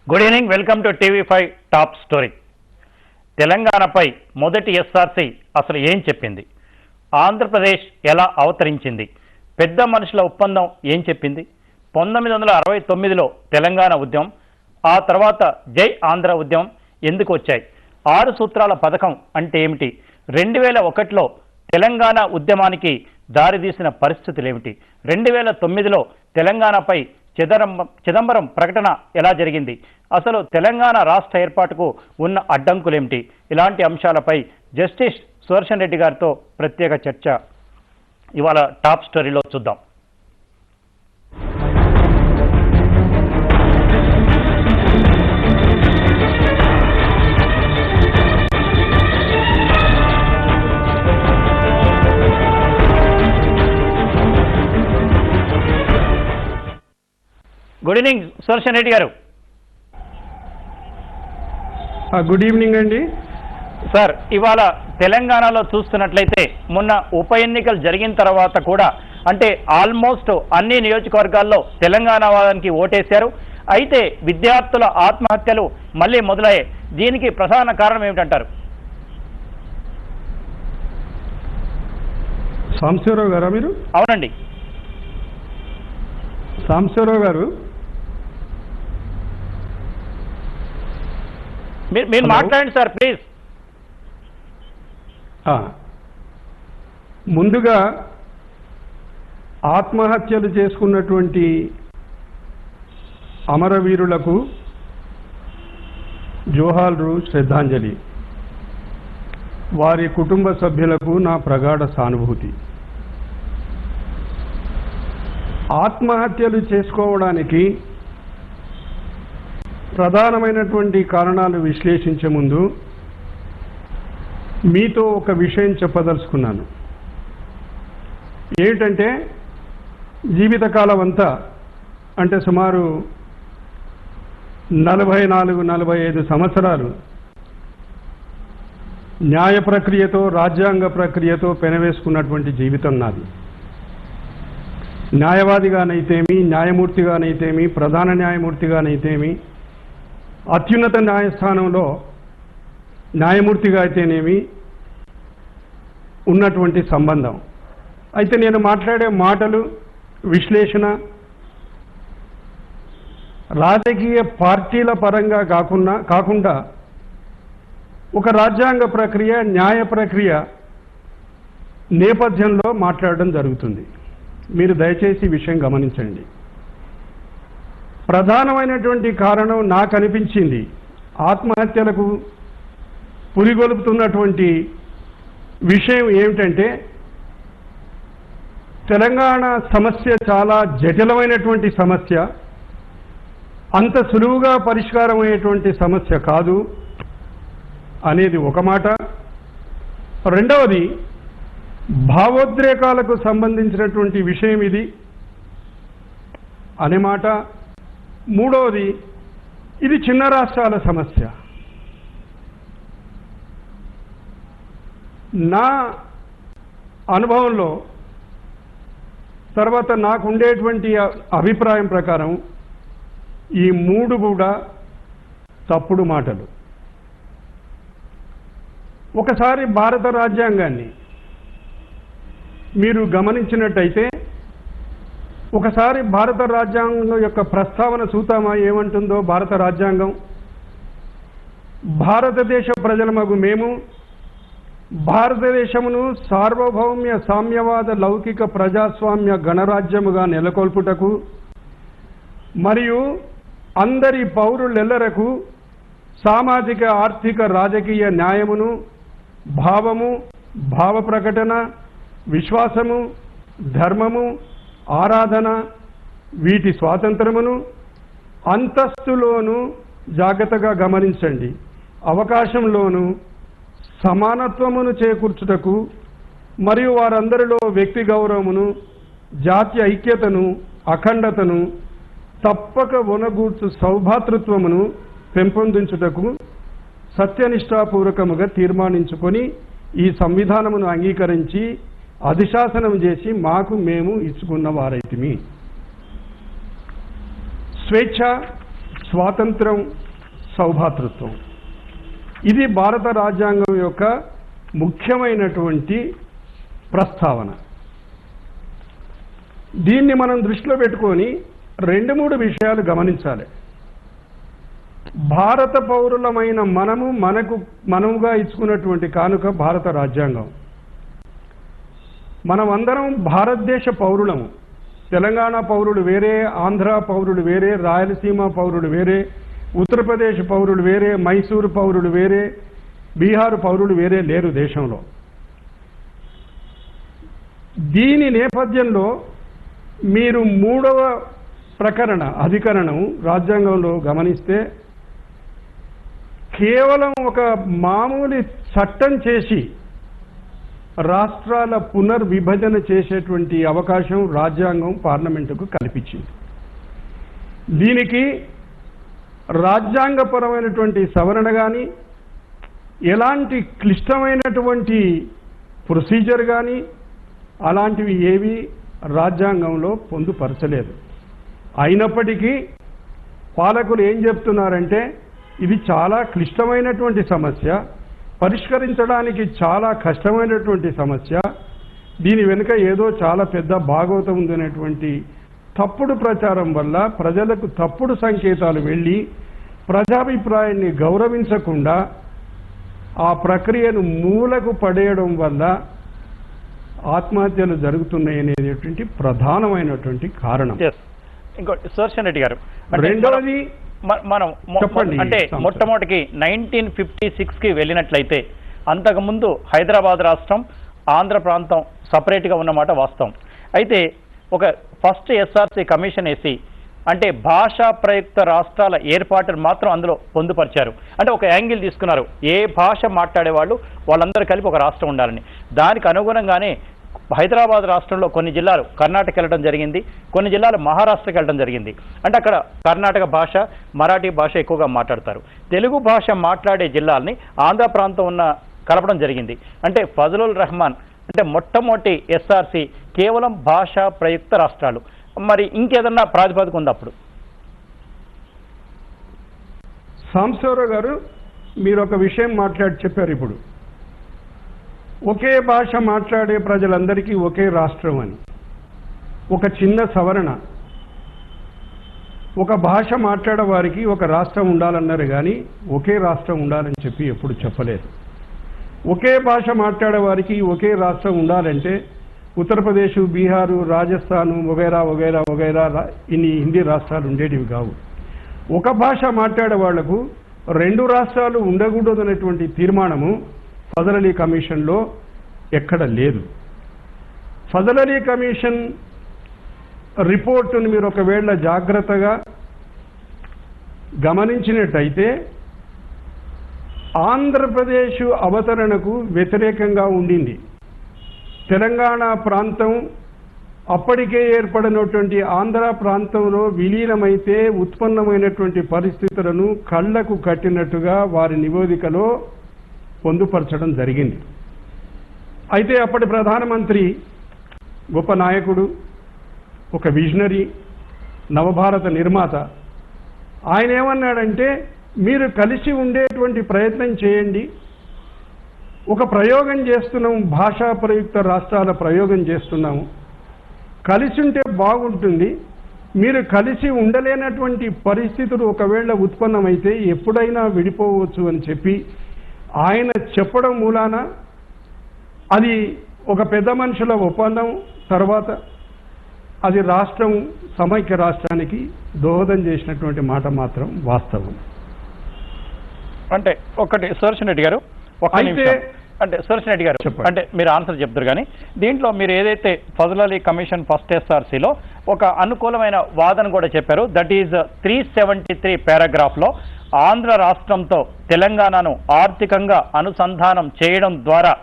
Good evening, welcome to TV five top story. తెలంగాణపై మొదటి SRC అసలు ఏం చెప్పింది? ఆంధ్రప్రదేశ్ ఎలా అవతరించింది? పెద్ద మనుషుల ఒప్పందం ఏం చెప్పింది? 1969లో తెలంగాణ ఉద్యమం, ఆ తర్వాత జై ఆంధ్ర ఉద్యమం ఎందుకు వచ్చాయి? 6 సూత్రాల పథకం అంటే ఏమిటి? 2001లో తెలంగాణ ఉద్యమానికి దారితీసిన పరిస్థితులు ఏమిటి? 2009లో తెలంగాణపై చిదంబరం ప్రకటన ఎలా జరిగింది? అసలు తెలంగాణ రాష్ట్ర ఏర్పాటుకు ఉన్న అడ్డంకులేమిటి? ఇలాంటి అంశాలపై జస్టిస్ సుదర్శన్ రెడ్డి గారితో ప్రత్యేక చర్చ ఇవాళ టాప్ స్టోరీలో చూద్దాం. గుడ్ ఈవినింగ్ సుదర్శన్ రెడ్డి గారు. గుడ్ ఈవినింగ్ అండి సార్. ఇవాళ తెలంగాణలో చూస్తున్నట్లయితే మొన్న ఉప ఎన్నికలు జరిగిన తర్వాత కూడా అంటే ఆల్మోస్ట్ అన్ని నియోజకవర్గాల్లో తెలంగాణ వాదానికి ఓటేశారు. అయితే విద్యార్థుల ఆత్మహత్యలు మళ్ళీ మొదలయ్యాయి. దీనికి ప్రధాన కారణం ఏమిటంటారు? సాంబశివరావు గారా మీరు? అవునండి, సాంబశివరావు గారు, మీరు మాట్లాడండి సార్ ప్లీజ్. ముందుగా ఆత్మహత్యలు చేసుకున్నటువంటి అమరవీరులకు జోహార్లు, శ్రద్ధాంజలి. వారి కుటుంబ సభ్యులకు నా ప్రగాఢ సానుభూతి. ఆత్మహత్యలు చేసుకోవడానికి ప్రధానమైనటువంటి కారణాలు విశ్లేషించే ముందు మీతో ఒక విషయం చెప్పదలుచుకున్నాను. ఏమిటంటే, జీవితకాలం అంతా అంటే సుమారు 44-45 సంవత్సరాలు న్యాయ ప్రక్రియతో, రాజ్యాంగ ప్రక్రియతో పెనవేసుకున్నటువంటి జీవితం నాది. న్యాయవాదిగానైతేమి, న్యాయమూర్తిగానైతేమి, ప్రధాన న్యాయమూర్తిగానైతేమి, అత్యున్నత న్యాయస్థానంలో న్యాయమూర్తిగా అయితేనేమి ఉన్నటువంటి సంబంధం. అయితే నేను మాట్లాడే మాటలు, విశ్లేషణ రాజకీయ పార్టీల పరంగా కాకుండా ఒక రాజ్యాంగ ప్రక్రియ, న్యాయ ప్రక్రియ నేపథ్యంలో మాట్లాడడం జరుగుతుంది. మీరు దయచేసి ఈ విషయం గమనించండి. ప్రధానమైనటువంటి కారణం నాకు అనిపించింది, ఆత్మహత్యలకు పురిగొల్పుతున్నటువంటి విషయం ఏమిటంటే, తెలంగాణ సమస్య చాలా జటిలమైనటువంటి సమస్య, అంత సులువుగా పరిష్కారం అయ్యేటువంటి సమస్య కాదు అనేది ఒక మాట. రెండవది, భావోద్రేకాలకు సంబంధించినటువంటి విషయం ఇది అనే మాట. మూడవది, ఇది చిన్న రాష్ట్రాల సమస్య. నా అనుభవంలో, తర్వాత నాకు ఉండేటువంటి అభిప్రాయం ప్రకారం ఈ మూడు కూడా తప్పుడు మాటలు. ఒకసారి భారత రాజ్యాంగాన్ని మీరు గమనించినట్టయితే, ఒకసారి భారత రాజ్యాంగం యొక్క ప్రస్తావన చూద్దామా ఏమంటుందో? భారత రాజ్యాంగం, భారతదేశ ప్రజలమగు మేము భారతదేశమును సార్వభౌమ్య సామ్యవాద లౌకిక ప్రజాస్వామ్య గణరాజ్యముగా నెలకొల్పుటకు మరియు అందరి పౌరులెల్లరకు సామాజిక, ఆర్థిక, రాజకీయ న్యాయమును, భావము, భావ ప్రకటన, విశ్వాసము, ధర్మము, ఆరాధన, వీటి స్వాతంత్రమును అంతస్తులోను, జాగ్రత్తగా గమనించండి, అవకాశంలోను సమానత్వమును చేకూర్చుటకు మరియు వారందరిలో వ్యక్తి గౌరవమును, జాతీయ ఐక్యతను, అఖండతను తప్పక ఒనగూర్చు సౌభాతృత్వమును పెంపొందించుటకు సత్యనిష్టాపూర్వకముగా తీర్మానించుకొని ఈ సంవిధానమును అంగీకరించి అధిశాసనం చేసి మాకు మేము ఇచ్చుకున్న వారైతిమి. స్వేచ్ఛ, స్వాతంత్రం, సౌభాతృత్వం. ఇది భారత రాజ్యాంగం యొక్క ముఖ్యమైనటువంటి ప్రస్తావన. దీన్ని మనం దృష్టిలో పెట్టుకొని 2-3 విషయాలు గమనించాలి. భారత పౌరులమైన మనముగా ఇచ్చుకున్నటువంటి కానుక భారత రాజ్యాంగం. మనమందరం భారతదేశ పౌరులము. తెలంగాణ పౌరులు వేరే, ఆంధ్ర పౌరులు వేరే, రాయలసీమ పౌరులు వేరే, ఉత్తరప్రదేశ్ పౌరులు వేరే, మైసూరు పౌరులు వేరే, బీహార్ పౌరులు వేరే లేరు దేశంలో. దీని నేపథ్యంలో మీరు 3వ అధికరణం రాజ్యాంగంలో గమనిస్తే కేవలం ఒక మామూలు చట్టం చేసి రాష్ట్రాల పునర్విభజన చేసేటువంటి అవకాశం రాజ్యాంగం పార్లమెంటుకు కల్పించింది. దీనికి రాజ్యాంగపరమైనటువంటి సవరణ కానీ, ఎలాంటి క్లిష్టమైనటువంటి ప్రొసీజర్ కానీ అలాంటివి ఏవి రాజ్యాంగంలో పొందుపరచలేదు. అయినప్పటికీ పాలకులు ఏం చెప్తున్నారంటే ఇది చాలా క్లిష్టమైనటువంటి సమస్య, పరిష్కరించడానికి చాలా కష్టమైనటువంటి సమస్య, దీని వెనుక ఏదో చాలా పెద్ద భాగవతం ఉందనేటువంటి తప్పుడు ప్రచారం వల్ల ప్రజలకు తప్పుడు సంకేతాలు వెళ్ళి ప్రజాభిప్రాయాన్ని గౌరవించకుండా ఆ ప్రక్రియను మూలకు పడేయడం వల్ల ఆత్మహత్యలు జరుగుతున్నాయనేటువంటి ప్రధానమైనటువంటి కారణం. ఇంకోటి సుదర్శన్ రెడ్డి గారు, రెండవది మనం అంటే మొట్టమొదటికి 1956కి వెళ్ళినట్లయితే అంతకుముందు హైదరాబాద్ రాష్ట్రం, ఆంధ్ర ప్రాంతం సపరేట్గా ఉన్నమాట వాస్తవం. అయితే ఒక ఫస్ట్ ఎస్ఆర్సి కమిషన్ వేసి అంటే భాషా ప్రయుక్త రాష్ట్రాల ఏర్పాటును మాత్రం అందులో పొందుపరిచారు. అంటే ఒక యాంగిల్ తీసుకున్నారు, ఏ భాష మాట్లాడేవాళ్ళు వాళ్ళందరూ కలిపి ఒక రాష్ట్రం ఉండాలని. దానికి అనుగుణంగానే హైదరాబాద్ రాష్ట్రంలో కొన్ని జిల్లాలు కర్ణాటక వెళ్ళడం జరిగింది, కొన్ని జిల్లాలు మహారాష్ట్రకి వెళ్ళడం జరిగింది. అంటే అక్కడ కర్ణాటక భాష, మరాఠీ భాష ఎక్కువగా మాట్లాడతారు. తెలుగు భాష మాట్లాడే జిల్లాల్ని ఆంధ్ర ప్రాంతం ఉన్న కలపడం జరిగింది. అంటే ఫజలుల్ రహమాన్ అంటే మొట్టమొదటి ఎస్ఆర్సి కేవలం భాషా ప్రయుక్త రాష్ట్రాలు. మరి ఇంకేదన్నా ప్రాతిపదిక ఉంది అప్పుడు? సాంబశివరావు గారు, మీరు ఒక విషయం చెప్పారు ఇప్పుడు, ఒకే భాష మాట్లాడే ప్రజలందరికీ ఒకే రాష్ట్రం అని. ఒక చిన్న సవరణ, ఒక భాష మాట్లాడే వారికి ఒక రాష్ట్రం ఉండాలన్నారు కానీ ఒకే రాష్ట్రం ఉండాలని చెప్పి ఎప్పుడు చెప్పలేదు. ఒకే భాష మాట్లాడే వారికి ఒకే రాష్ట్రం ఉండాలంటే ఉత్తరప్రదేశ్, బీహారు, రాజస్థాను వగైరా వగైరా వగైరా ఇన్ని హిందీ రాష్ట్రాలు ఉండేటివి కావు. ఒక భాష మాట్లాడే వాళ్లకు 2 రాష్ట్రాలు ఉండకూడదనేటువంటి తీర్మానము ఫజల్ అలీ కమిషన్లో ఎక్కడ లేదు. ఫజల్ అలీ కమిషన్ రిపోర్టును మీరు ఒకవేళ జాగ్రత్తగా గమనించినట్టయితే ఆంధ్రప్రదేశ్ అవతరణకు వ్యతిరేకంగా ఉండింది. తెలంగాణ ప్రాంతం అప్పటికే ఏర్పడినటువంటి ఆంధ్ర ప్రాంతంలో విలీనమైతే ఉత్పన్నమైనటువంటి పరిస్థితులను కళ్లకు కట్టినట్టుగా వారి నివేదికలో పొందుపరచడం జరిగింది. అయితే అప్పటి ప్రధానమంత్రి గొప్ప నాయకుడు, ఒక విజనరీ, నవభారత నిర్మాత, ఆయన ఏమన్నాడంటే మీరు కలిసి ఉండేటువంటి ప్రయత్నం చేయండి, ఒక ప్రయోగం చేస్తున్నాము, భాషా ప్రయుక్త రాష్ట్రాల ప్రయోగం చేస్తున్నాము, కలిసి ఉంటే బాగుంటుంది, మీరు కలిసి ఉండలేనటువంటి పరిస్థితులు ఒకవేళ ఉత్పన్నమైతే ఎప్పుడైనా విడిపోవచ్చు అని చెప్పి ఆయన చెప్పడం మూలాన అది ఒక పెద్ద మనుషుల ఒప్పందం, తర్వాత అది రాష్ట్రం సమైక్య రాష్ట్రానికి దోహదం చేసినటువంటి మాట మాత్రం వాస్తవం. అంటే ఒకటి సుదర్శన్ రెడ్డి గారు, అంటే సుదర్శన్ రెడ్డి గారు అంటే మీరు ఆన్సర్ చెప్తారు కానీ దీంట్లో మీరు ఏదైతే ఫజల్ అలీ కమిషన్ ఫస్ట్ ఎస్ఆర్సీలో ఒక అనుకూలమైన వాదన కూడా చెప్పారు. దట్ ఈజ్ 373 పారాగ్రాఫ్లో ఆంధ్ర రాష్ట్రంతో తెలంగాణను ఆర్థికంగా అనుసంధానం చేయడం ద్వారా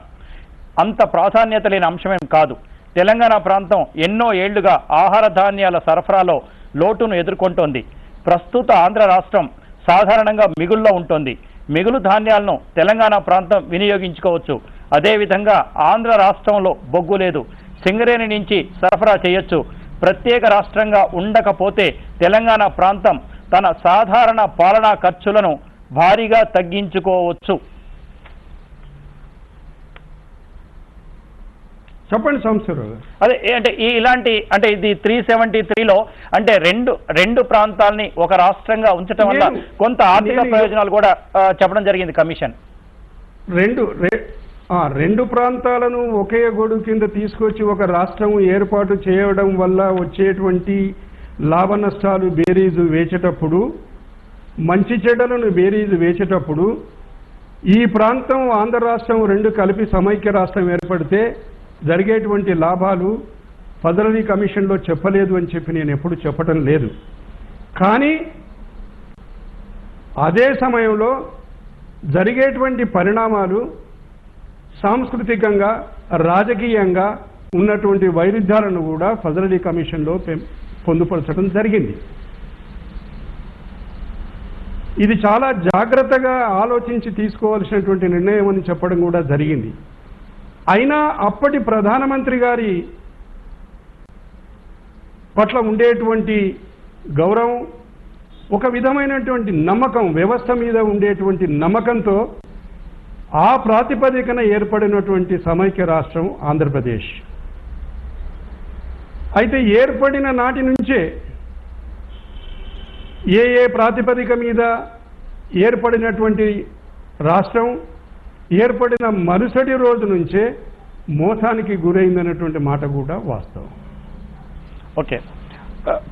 అంత ప్రాధాన్యత లేని అంశమేం కాదు. తెలంగాణ ప్రాంతం ఎన్నో ఏళ్లుగా ఆహార ధాన్యాల సరఫరాలో లోటును ఎదుర్కొంటోంది. ప్రస్తుత ఆంధ్ర రాష్ట్రం సాధారణంగా మిగుల్లో ఉంటుంది. మిగులు ధాన్యాలను తెలంగాణ ప్రాంతం వినియోగించుకోవచ్చు. అదేవిధంగా ఆంధ్ర రాష్ట్రంలో బొగ్గు లేదు, సింగరేణి నుంచి సరఫరా చేయొచ్చు. ప్రత్యేక రాష్ట్రంగా ఉండకపోతే తెలంగాణ ప్రాంతం తన సాధారణ పాలనా ఖర్చులను భారీగా తగ్గించుకోవచ్చు? చెప్పండి సంవత్సరం. అదే అంటే ఇలాంటి అంటే ఇది 373లో అంటే రెండు ప్రాంతాలని ఒక రాష్ట్రంగా ఉంచడం వల్ల కొంత ఆర్థిక ప్రయోజనాలు కూడా చెప్పడం జరిగింది కమిషన్. రెండు ప్రాంతాలను ఒకే గొడుగు కింద తీసుకొచ్చి ఒక రాష్ట్రం ఏర్పాటు చేయడం వల్ల వచ్చేటువంటి లాభ నష్టాలు బేరీజు వేచేటప్పుడు, మంచి చెడ్డలను బేరీజు వేచేటప్పుడు ఈ ప్రాంతం ఆంధ్ర రాష్ట్రం రెండు కలిపి సమైక్య రాష్ట్రం ఏర్పడితే జరిగేటువంటి లాభాలు ఫెడరల్ కమిషన్లో చెప్పలేదు అని చెప్పి నేను ఎప్పుడు చెప్పడం లేదు. కానీ అదే సమయంలో జరిగేటువంటి పరిణామాలు సాంస్కృతికంగా రాజకీయంగా ఉన్నటువంటి వైరుధ్యాలను కూడా ఫెడరల్ కమిషన్లో పొందుపరచడం జరిగింది. ఇది చాలా జాగ్రత్తగా ఆలోచించి తీసుకోవాల్సినటువంటి నిర్ణయం అని చెప్పడం కూడా జరిగింది. అయినా అప్పటి ప్రధానమంత్రి గారి పట్ల ఉండేటువంటి గౌరవం, ఒక విధమైనటువంటి నమ్మకం, వ్యవస్థ మీద ఉండేటువంటి నమ్మకంతో ఆ ప్రాతిపదికన ఏర్పడినటువంటి సమైక్య రాష్ట్రం ఆంధ్రప్రదేశ్. అయితే ఏర్పడిన నాటి నుంచే ఏ ప్రాతిపదిక మీద ఏర్పడినటువంటి రాష్ట్రం ఏర్పడిన మరుసటి రోజు నుంచే మోసానికి గురైందన్నటువంటి మాట కూడా వాస్తవం. ఓకే,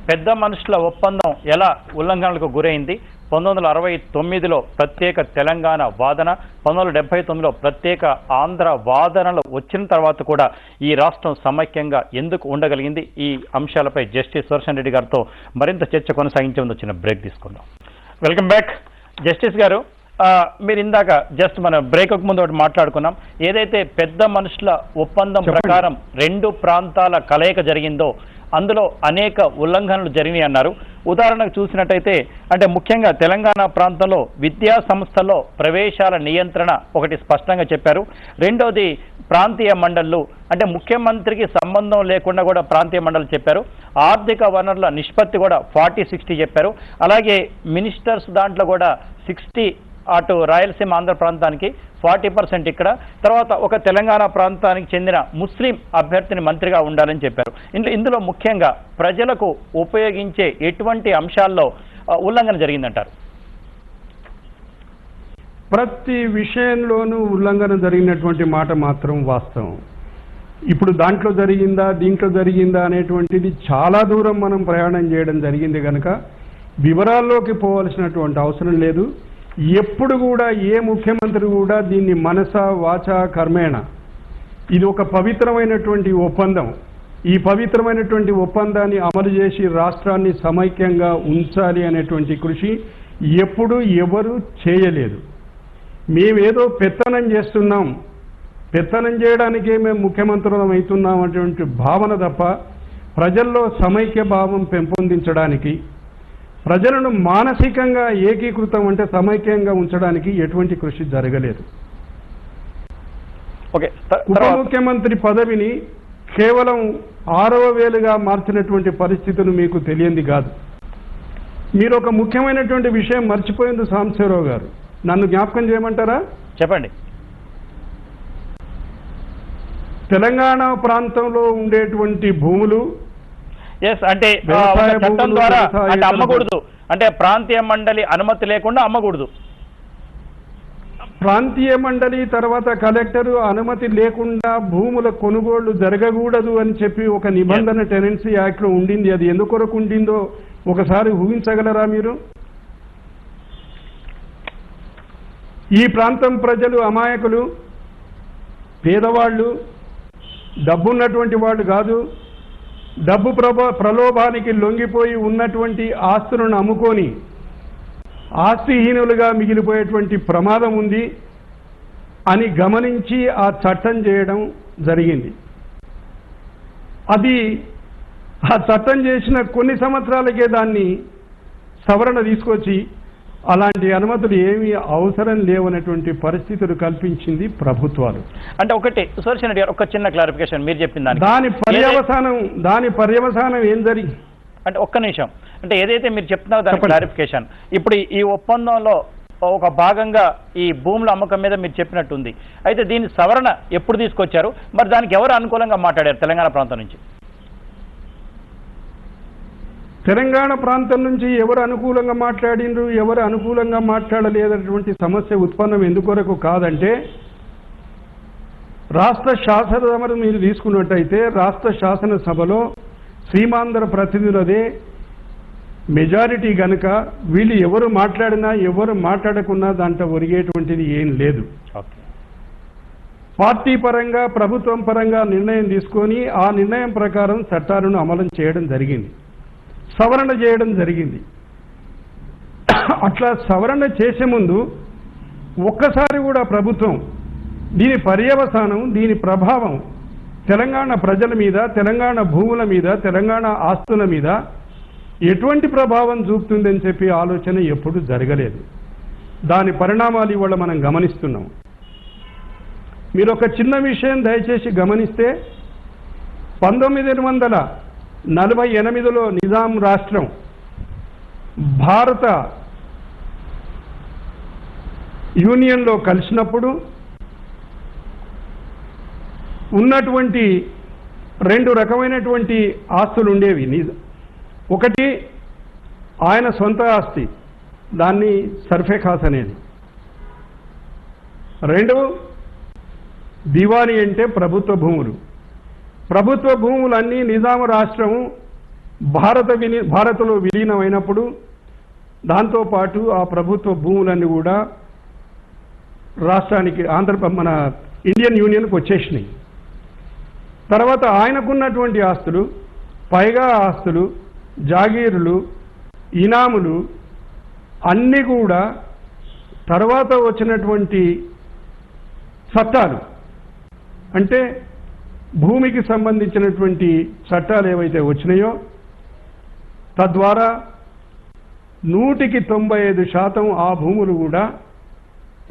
పెద్ద మనుషుల ఒప్పందం ఎలా ఉల్లంఘనలకు గురైంది? 1969లో ప్రత్యేక తెలంగాణ వాదన, 1979లో ప్రత్యేక ఆంధ్ర వాదనలు వచ్చిన తర్వాత కూడా ఈ రాష్ట్రం సమైక్యంగా ఎందుకు ఉండగలిగింది? ఈ అంశాలపై జస్టిస్ సుదర్శన్ రెడ్డి గారితో మరింత చర్చ కొనసాగించే ముందు వచ్చిన బ్రేక్ తీసుకుందాం. వెల్కమ్ బ్యాక్ జస్టిస్ గారు. మీరు ఇందాక జస్ట్ మన బ్రేక్ ముందు ఒకటి మాట్లాడుకున్నాం. ఏదైతే పెద్ద మనుషుల ఒప్పందం ప్రకారం రెండు ప్రాంతాల కలయిక జరిగిందో అందులో అనేక ఉల్లంఘనలు జరిగినాయి అన్నారు. ఉదాహరణకు చూసినట్టయితే అంటే ముఖ్యంగా తెలంగాణ ప్రాంతంలో విద్యా సంస్థల్లో ప్రవేశాల నియంత్రణ ఒకటి స్పష్టంగా చెప్పారు. రెండోది ప్రాంతీయ మండళ్లు, అంటే ముఖ్యమంత్రికి సంబంధం లేకుండా కూడా ప్రాంతీయ మండలి చెప్పారు. ఆర్థిక వనరుల నిష్పత్తి కూడా 40-60 చెప్పారు. అలాగే మినిస్టర్స్ దాంట్లో కూడా 60 అటు రాయలసీమ ఆంధ్ర ప్రాంతానికి, 40% ఇక్కడ, తర్వాత ఒక తెలంగాణ ప్రాంతానికి చెందిన ముస్లిం అభ్యర్థిని మంత్రిగా ఉండాలని చెప్పారు. ఇందులో ముఖ్యంగా ప్రజలకు ఉపయోగించే ఎటువంటి అంశాల్లో ఉల్లంఘన జరిగిందంటారు? ప్రతి విషయంలోనూ ఉల్లంఘన జరిగినటువంటి మాట మాత్రం వాస్తవం. ఇప్పుడు దాంట్లో జరిగిందా దీంట్లో జరిగిందా అనేటువంటిది చాలా దూరం మనం ప్రయాణం చేయడం జరిగింది కనుక వివరాల్లోకి పోవాల్సినటువంటి అవసరం లేదు. ఎప్పుడు కూడా ఏ ముఖ్యమంత్రి కూడా దీన్ని మనస వాచ కర్మేణ, ఇది ఒక పవిత్రమైనటువంటి ఒప్పందం, ఈ పవిత్రమైనటువంటి ఒప్పందాన్ని అమలు చేసి రాష్ట్రాన్ని సమైక్యంగా ఉంచాలి అనేటువంటి కృషి ఎప్పుడు ఎవరు చేయలేదు. మేమేదో పెత్తనం చేస్తున్నాం, పెత్తనం చేయడానికే మేము ముఖ్యమంత్రులం అవుతున్నాం అటువంటి భావన తప్ప ప్రజల్లో సమైక్య భావం పెంపొందించడానికి, ప్రజలను మానసికంగా ఏకీకృతం అంటే సమైక్యంగా ఉంచడానికి ఎటువంటి కృషి జరగలేదు. ఉప ముఖ్యమంత్రి పదవిని కేవలం 6వ వేలుగా మార్చినటువంటి పరిస్థితులు మీకు తెలియంది కాదు. మీరు ఒక ముఖ్యమైనటువంటి విషయం మర్చిపోయింది సాంబశివరావు గారు, నన్ను జ్ఞాపకం చేయమంటారా? చెప్పండి. తెలంగాణ ప్రాంతంలో ఉండేటువంటి భూములు అంటే చట్టం ద్వారా అంటే అమ్మకూడదు, అంటే ప్రాంతీయ మండలి అనుమతి లేకుండా అమ్మకూడదు. ప్రాంతీయ మండలి తర్వాత కలెక్టరు అనుమతి లేకుండా భూముల కొనుగోళ్లు జరగకూడదు అని చెప్పి ఒక నిబంధన టెనెన్సీ యాక్ట్ లో ఉండింది. అది ఎందుకొరకు ఉండిందో ఒకసారి ఊహించగలరా మీరు? ఈ ప్రాంతం ప్రజలు అమాయకులు, పేదవాళ్ళు, డబ్బున్నటువంటి వాళ్ళు కాదు. డబ్బు ప్రలోభానికి లొంగిపోయి ఉన్నటువంటి ఆస్తులను అమ్ముకొని ఆస్తిహీనులుగా మిగిలిపోయేటువంటి ప్రమాదం ఉంది అని గమనించి ఆ చట్టం చేయడం జరిగింది. అది ఆ చట్టం చేసిన కొన్ని సంవత్సరాలకే దాన్ని సవరణ తీసుకొచ్చి అలాంటి అనుమతులు ఏమీ అవసరం లేవనేటువంటి పరిస్థితులు కల్పించింది ప్రభుత్వాలు. అంటే ఒకటి సుదర్శన్ రెడ్డి గారు ఒక చిన్న క్లారిఫికేషన్, మీరు చెప్పిన దాని పర్యవసానం ఏం జరిగింది అంటే ఒక్క నిమిషం, అంటే ఏదైతే మీరు చెప్తున్నారో దాని చెప్పండి. క్లారిఫికేషన్. ఇప్పుడు ఈ ఒప్పందంలో ఒక భాగంగా ఈ భూముల అమ్మకం మీద మీరు చెప్పినట్టుంది. అయితే దీని సవరణ ఎప్పుడు తీసుకొచ్చారు? మరి దానికి ఎవరు అనుకూలంగా మాట్లాడారు తెలంగాణ ప్రాంతం నుంచి? తెలంగాణ ప్రాంతం నుంచి ఎవరు అనుకూలంగా మాట్లాడిండ్రు, ఎవరు అనుకూలంగా మాట్లాడలేదటువంటి సమస్య ఉత్పన్నం ఎందుకొరకు కాదంటే, రాష్ట్ర శాసనసభను మీరు తీసుకున్నట్టయితే రాష్ట్ర శాసనసభలో సీమాంధ్ర ప్రతినిధులదే మెజారిటీ గనుక వీళ్ళు ఎవరు మాట్లాడినా ఎవరు మాట్లాడకున్నా దాంట్లో ఒరిగేటువంటిది ఏం లేదు. పార్టీ పరంగా ప్రభుత్వం పరంగా నిర్ణయం తీసుకొని ఆ నిర్ణయం ప్రకారం చట్టాలను అమలు చేయడం జరిగింది, సవరణ చేయడం జరిగింది. అట్లా సవరణ చేసే ముందు ఒక్కసారి కూడా ప్రభుత్వం దీని పర్యవసానం, దీని ప్రభావం తెలంగాణ ప్రజల మీద, తెలంగాణ భూముల మీద, తెలంగాణ ఆస్తుల మీద ఎటువంటి ప్రభావం చూపుతుందని చెప్పి ఆలోచన ఎప్పుడు జరగలేదు. దాని పరిణామాలు ఇవాళ మనం గమనిస్తున్నాం. మీరు ఒక చిన్న విషయం దయచేసి గమనిస్తే, 1948లో నిజాం రాష్ట్రం భారత యూనియన్లో కలిసినప్పుడు ఉన్నటువంటి రెండు రకమైనటువంటి ఆస్తులు ఉండేవి. ఒకటి ఆయన సొంత ఆస్తి, దాన్ని సర్ఫేఖాస్ అనేది. రెండు దివానీ అంటే ప్రభుత్వ భూములు. ప్రభుత్వ భూములన్నీ నిజాం రాష్ట్రము భారత్లో విలీనమైనప్పుడు దాంతోపాటు ఆ ప్రభుత్వ భూములన్నీ కూడా రాష్ట్రానికి మన ఇండియన్ యూనియన్కి వచ్చేసినాయి. తర్వాత ఆయనకున్నటువంటి ఆస్తులు, పైగా ఆస్తులు, జాగీరులు, ఇనాములు అన్నీ కూడా తర్వాత వచ్చినటువంటి చట్టాలు, అంటే భూమికి సంబంధించినటువంటి చట్టాలు ఏవైతే వచ్చినాయో తద్వారా 195% ఆ భూములు కూడా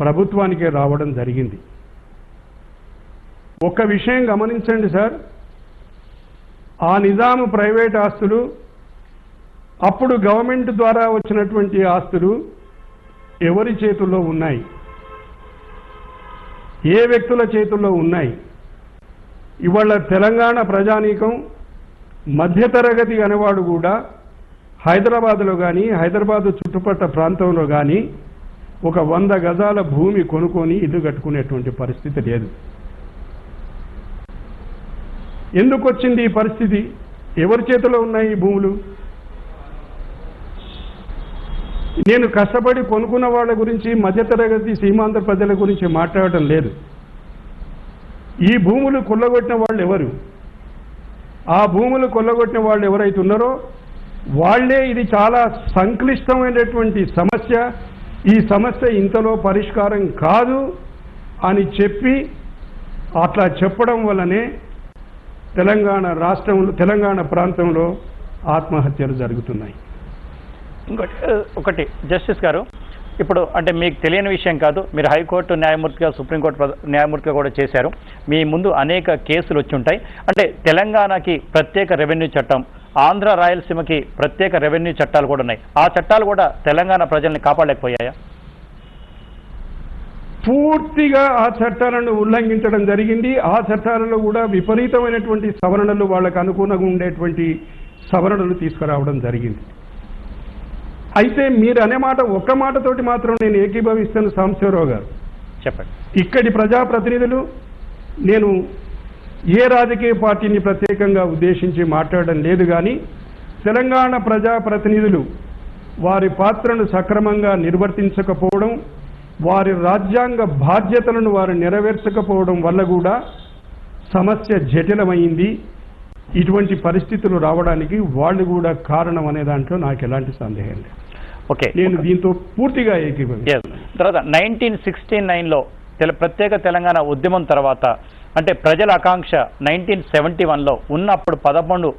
ప్రభుత్వానికే రావడం జరిగింది. ఒక్క విషయం గమనించండి సార్, ఆ నిజాము ప్రైవేట్ ఆస్తులు, అప్పుడు గవర్నమెంట్ ద్వారా వచ్చినటువంటి ఆస్తులు ఎవరి చేతుల్లో ఉన్నాయి, ఏ వ్యక్తుల చేతుల్లో ఉన్నాయి? ఇవాళ తెలంగాణ ప్రజానీకం మధ్యతరగతి అనేవాడు కూడా హైదరాబాద్లో కానీ హైదరాబాద్ చుట్టుపక్కల ప్రాంతంలో కానీ ఒక 100 గజాల భూమి కొనుక్కొని ఇల్లు కట్టుకునేటువంటి పరిస్థితి లేదు. ఎందుకు వచ్చింది ఈ పరిస్థితి? ఎవరి చేతిలో ఉన్నాయి ఈ భూములు? నేను కష్టపడి కొనుక్కున్న వాళ్ళ గురించి, మధ్యతరగతి సీమాంధ్ర ప్రజల గురించి మాట్లాడటం లేదు. ఈ భూములు కొల్లగొట్టిన వాళ్ళు ఎవరు? ఆ భూములు కొల్లగొట్టిన వాళ్ళు ఎవరైతే ఉన్నారో వాళ్లే ఇది చాలా సంక్లిష్టమైనటువంటి సమస్య, ఈ సమస్య ఇంతలో పరిష్కారం కాదు అని చెప్పి అట్లా చెప్పడం వల్లనే తెలంగాణ రాష్ట్రంలో, తెలంగాణ ప్రాంతంలో ఆత్మహత్యలు జరుగుతున్నాయి. ఒకటి జస్టిస్ గారు, ఇప్పుడు అంటే మీకు తెలియని విషయం కాదు, మీరు హైకోర్టు న్యాయమూర్తిగా, సుప్రీంకోర్టు న్యాయమూర్తిగా కూడా చేశారు. మీ ముందు అనేక కేసులు వచ్చి ఉంటాయి. అంటే తెలంగాణకి ప్రత్యేక రెవెన్యూ చట్టం, ఆంధ్ర రాయలసీమకి ప్రత్యేక రెవెన్యూ చట్టాలు కూడా ఉన్నాయి. ఆ చట్టాలు కూడా తెలంగాణ ప్రజల్ని కాపాడలేకపోయాయా? పూర్తిగా ఆ చట్టాలను ఉల్లంఘించడం జరిగింది. ఆ చట్టాలలో కూడా విపరీతమైనటువంటి సవరణలు, వాళ్ళకు అనుగుణంగా ఉండేటువంటి సవరణలు తీసుకురావడం జరిగింది. అయితే మీరు అనే మాట, ఒక్క మాటతోటి మాత్రం నేను ఏకీభవిస్తాను సాంబశివరావు గారు. చెప్పండి. ఇక్కడి ప్రజాప్రతినిధులు, నేను ఏ రాజకీయ పార్టీని ప్రత్యేకంగా ఉద్దేశించి మాట్లాడడం లేదు, కానీ తెలంగాణ ప్రజాప్రతినిధులు వారి పాత్రను సక్రమంగా నిర్వర్తించకపోవడం, వారి రాజ్యాంగ బాధ్యతలను వారు నెరవేర్చకపోవడం వల్ల కూడా సమస్య జటిలమైంది. ఇటువంటి పరిస్థితులు రావడానికి వాళ్ళు కూడా కారణం అనే దాంట్లో నాకు ఎలాంటి సందేహం లేదు. ఓకే, నేను దీంతో పూర్తిగా ఏకీభవిస్తాను. తర్వాత 1969లో ప్రత్యేక తెలంగాణ ఉద్యమం తర్వాత, అంటే ప్రజల ఆకాంక్ష 1971లో ఉన్నప్పుడు 11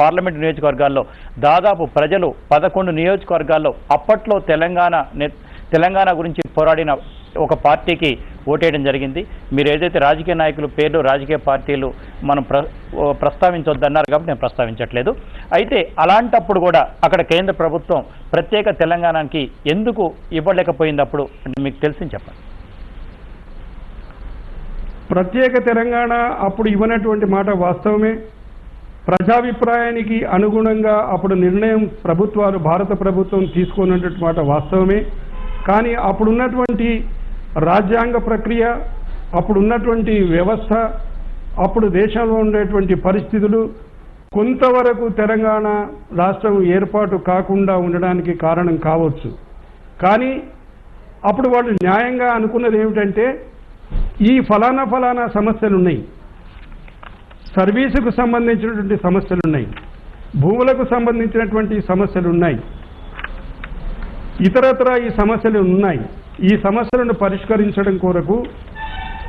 పార్లమెంట్ నియోజకవర్గాల్లో దాదాపు ప్రజలు 11 నియోజకవర్గాల్లో అప్పట్లో తెలంగాణ గురించి పోరాడిన ఒక పార్టీకి ఓటేయడం జరిగింది. మీరు ఏదైతే రాజకీయ నాయకులు పేర్లు రాజకీయ పార్టీలు మనం ప్రస్తావించొద్దన్నారు కాబట్టి నేను ప్రస్తావించట్లేదు. అయితే అలాంటప్పుడు కూడా అక్కడ కేంద్ర ప్రభుత్వం ప్రత్యేక తెలంగాణకి ఎందుకు ఇవ్వలేకపోయింది అప్పుడు అంటే మీకు తెలిసింది చెప్పండి. ప్రత్యేక తెలంగాణ అప్పుడు ఇవ్వనటువంటి మాట వాస్తవమే. ప్రజాభిప్రాయానికి అనుగుణంగా అప్పుడు నిర్ణయం ప్రభుత్వాలు భారత ప్రభుత్వం తీసుకున్నటువంటి మాట వాస్తవమే. కానీ అప్పుడున్నటువంటి రాజ్యాంగ ప్రక్రియ, అప్పుడున్నటువంటి వ్యవస్థ, అప్పుడు దేశంలో ఉండేటువంటి పరిస్థితులు కొంతవరకు తెలంగాణ రాష్ట్రం ఏర్పాటు కాకుండా ఉండడానికి కారణం కావచ్చు. కానీ అప్పుడు వాళ్ళు న్యాయంగా అనుకున్నది ఏమిటంటే ఈ ఫలానా సమస్యలు ఉన్నాయి, సర్వీసుకు సంబంధించినటువంటి సమస్యలు ఉన్నాయి, భూములకు సంబంధించినటువంటి సమస్యలు ఉన్నాయి, ఇతరత్ర ఈ సమస్యలు ఉన్నాయి. ఈ సమస్యలను పరిష్కరించడం కొరకు